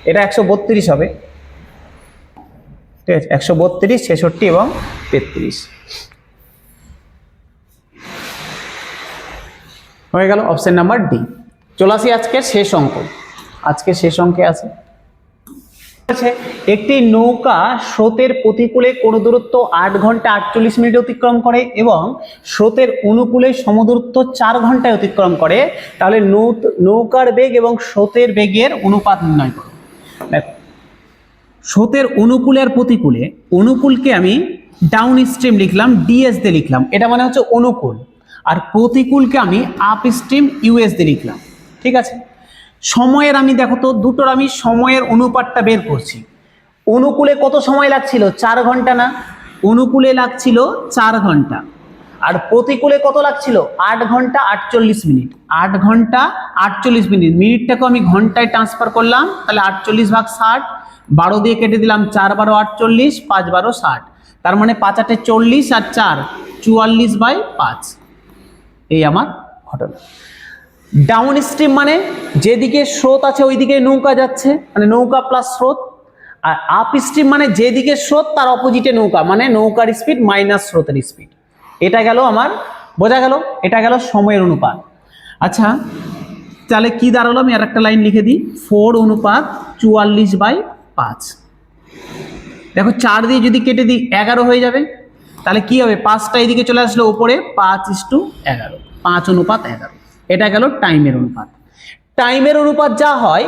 Speaker 1: এটা 132 হবে। ঠিক আছে, 132, 66 এবং 33 হয়ে গেল অপশন নাম্বার ডি। চলে আসি আজকের শেষ অঙ্ক। আজকের শেষ অঙ্কে আছে আছে একটি নৌকা স্রোতের প্রতিকূলে কোনো দূরত্ব 8 ঘন্টা 48 মিনিট অতিক্রম করে এবং স্রোতের অনুকূলে সমদূরত্ব 4 ঘন্টায় অতিক্রম করে, তাহলে নৌকার বেগ এবং স্রোতের বেগের অনুপাত নির্ণয় করো। স্রোতের অনুকূলে আর প্রতিকূলে, অনুকূলকে আমি ডাউন স্ট্রিম লিখলাম, ডিএস দিয়ে লিখলাম, এটা মানে হচ্ছে অনুকূল, আর প্রতিকূলকে আমি আপ স্ট্রিম ইউএস দিয়ে লিখলাম। ঠিক আছে, সময়ের আমি দেখো তো দুটোর আমি সময়ের অনুপাতটা বের করছি। অনুকূলে কত সময় লাগছিল? 4 ঘন্টা না? অনুকূলে লাগছিল 4 ঘন্টা, আর প্রতিকূলে কত লাগছিল? 8 ঘন্টা 48 মিনিট। 8 ঘন্টা 48 মিনিট, মিনিটটাকে আমি ঘন্টায় ট্রান্সফার করলাম, তাহলে 48 ভাগ 60, 12 দিয়ে কেটে দিলাম, 4 12 48, 5 12 60, তার মানে 5 8 40 আর 4 44/5। এই আমার ঘটনা। ডাউন স্ট্রিম মানে যেদিকে স্রোত আছে ওইদিকে নৌকা যাচ্ছে, মানে নৌকা প্লাস স্রোত। আর আপ স্ট্রিম মানে যেদিকে স্রোত তার অপোজিটে নৌকা, মানে নৌকার স্পিড মাইনাস স্রোতের স্পিড। এটা গেল আমার, বোঝা গেল? এটা গেল সময়ের অনুপাত। আচ্ছা, তাহলে কি দাঁড়ালো? আমি আর একটা লাইন লিখে দিই, 4:44/5। দেখো 4 দিয়ে যদি কেটে দিই 11 হয়ে যাবে, তাহলে কি হবে? 5টা এদিকে চলে আসলো উপরে, 5:11, 5:11। এটা গেল টাইমের অনুপাত। টাইমের অনুপাত যা হয়,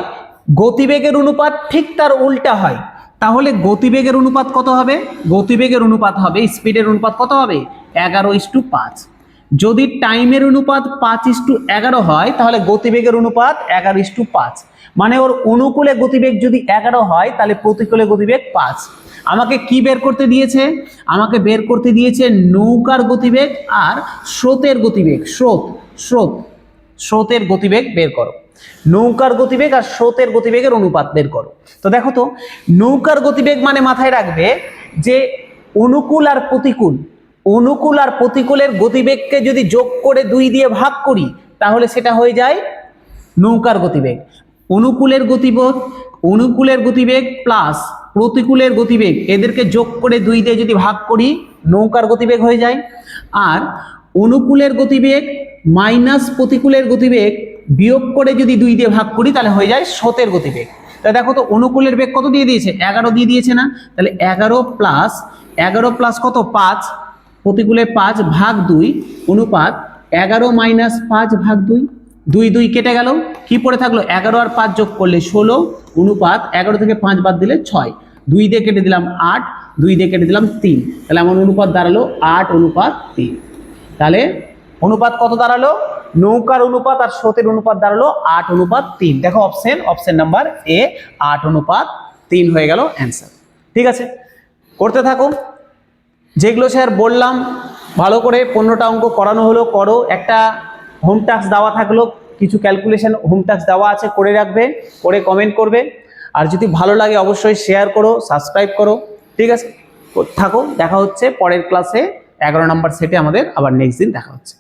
Speaker 1: গতিবেগের অনুপাত ঠিক তার উল্টা হয়। তাহলে গতিবেগের অনুপাত কত হবে? গতিবেগের অনুপাত হবে, স্পিডের অনুপাত কত হবে? 11:5। যদি টাইমের অনুপাত 5:11 হয়, তাহলে গতিবেগের অনুপাত 11:5। মানে ওর অনুকূলে গতিবেগ যদি 11 হয়, তাহলে প্রতিকূলে গতিবেগ 5। আমাকে কি বের করতে দিয়েছে? আমাকে বের করতে দিয়েছে নৌকার গতিবেগ আর স্রোতের গতিবেগ। স্রোতের গতিবেগ বের করো। নৌকার গতিবেগ আর স্রোতের গতিবেগের অনুপাত বের করো। তো দেখো তো, নৌকার গতিবেগ মানে মাথায় রাখবে যে অনুকূল আর প্রতিকূলের গতিবেগকে যদি যোগ করে 2 দিয়ে ভাগ করি, তাহলে সেটা হয়ে যায় নৌকার গতিবেগ। অনুকূলের গতিবেগ প্লাস প্রতিকূলের গতিবেগ, এদেরকে যোগ করে 2 দিয়ে যদি ভাগ করি, নৌকার গতিবেগ হয়ে যায়। আর অনুকূলের গতিবেগ মাইনাস প্রতিকূলের গতিবেগ বিয়োগ করে যদি 2 দিয়ে ভাগ করি, তাহলে হয়ে যায় স্রোতের গতিবেগ। তা দেখো তো, অনুকূলের বেগ কত দিয়ে দিয়েছে? 11 দিয়ে দিয়েছে না? তাহলে 11 প্লাস কত? 5, প্রতিকূলে 5 ভাগ 2 অনুপাত 11 মাইনাস 5 ভাগ 2, 2 2 কেটে গেল, কি পড়ে থাকলো? 11 আর 5 যোগ করলে 16 অনুপাত 11 থেকে 5 বাদ দিলে 6, 2 দিয়ে কেটে দিলাম 8, 2 দিয়ে কেটে দিলাম 3, তাহলে আমার অনুপাত দাঁড়ালো 8:3। তাহলে অনুপাত কত দাঁড়ালো? নৌকার অনুপাত আর স্রোতের অনুপাত দাঁড়ালো 8:3। দেখো অপশন নাম্বার এ 8:3 হয়ে গেল অ্যান্সার। ঠিক আছে, করতে থাকো। যেগুলো স্যার বললাম ভালো করে 15টা অঙ্ক করানো হলো, করো। একটা হোম টাস্ক দেওয়া থাকলো, কিছু ক্যালকুলেশন হোম টাস্ক দেওয়া আছে, করে রাখবে, করে কমেন্ট করবে। আর যদি ভালো লাগে অবশ্যই শেয়ার করো, সাবস্ক্রাইব করো। ঠিক আছে, থাকো, দেখা হচ্ছে পরের ক্লাসে। 11 নম্বর সেটে আমাদের আবার নেক্সট দিন দেখা হচ্ছে।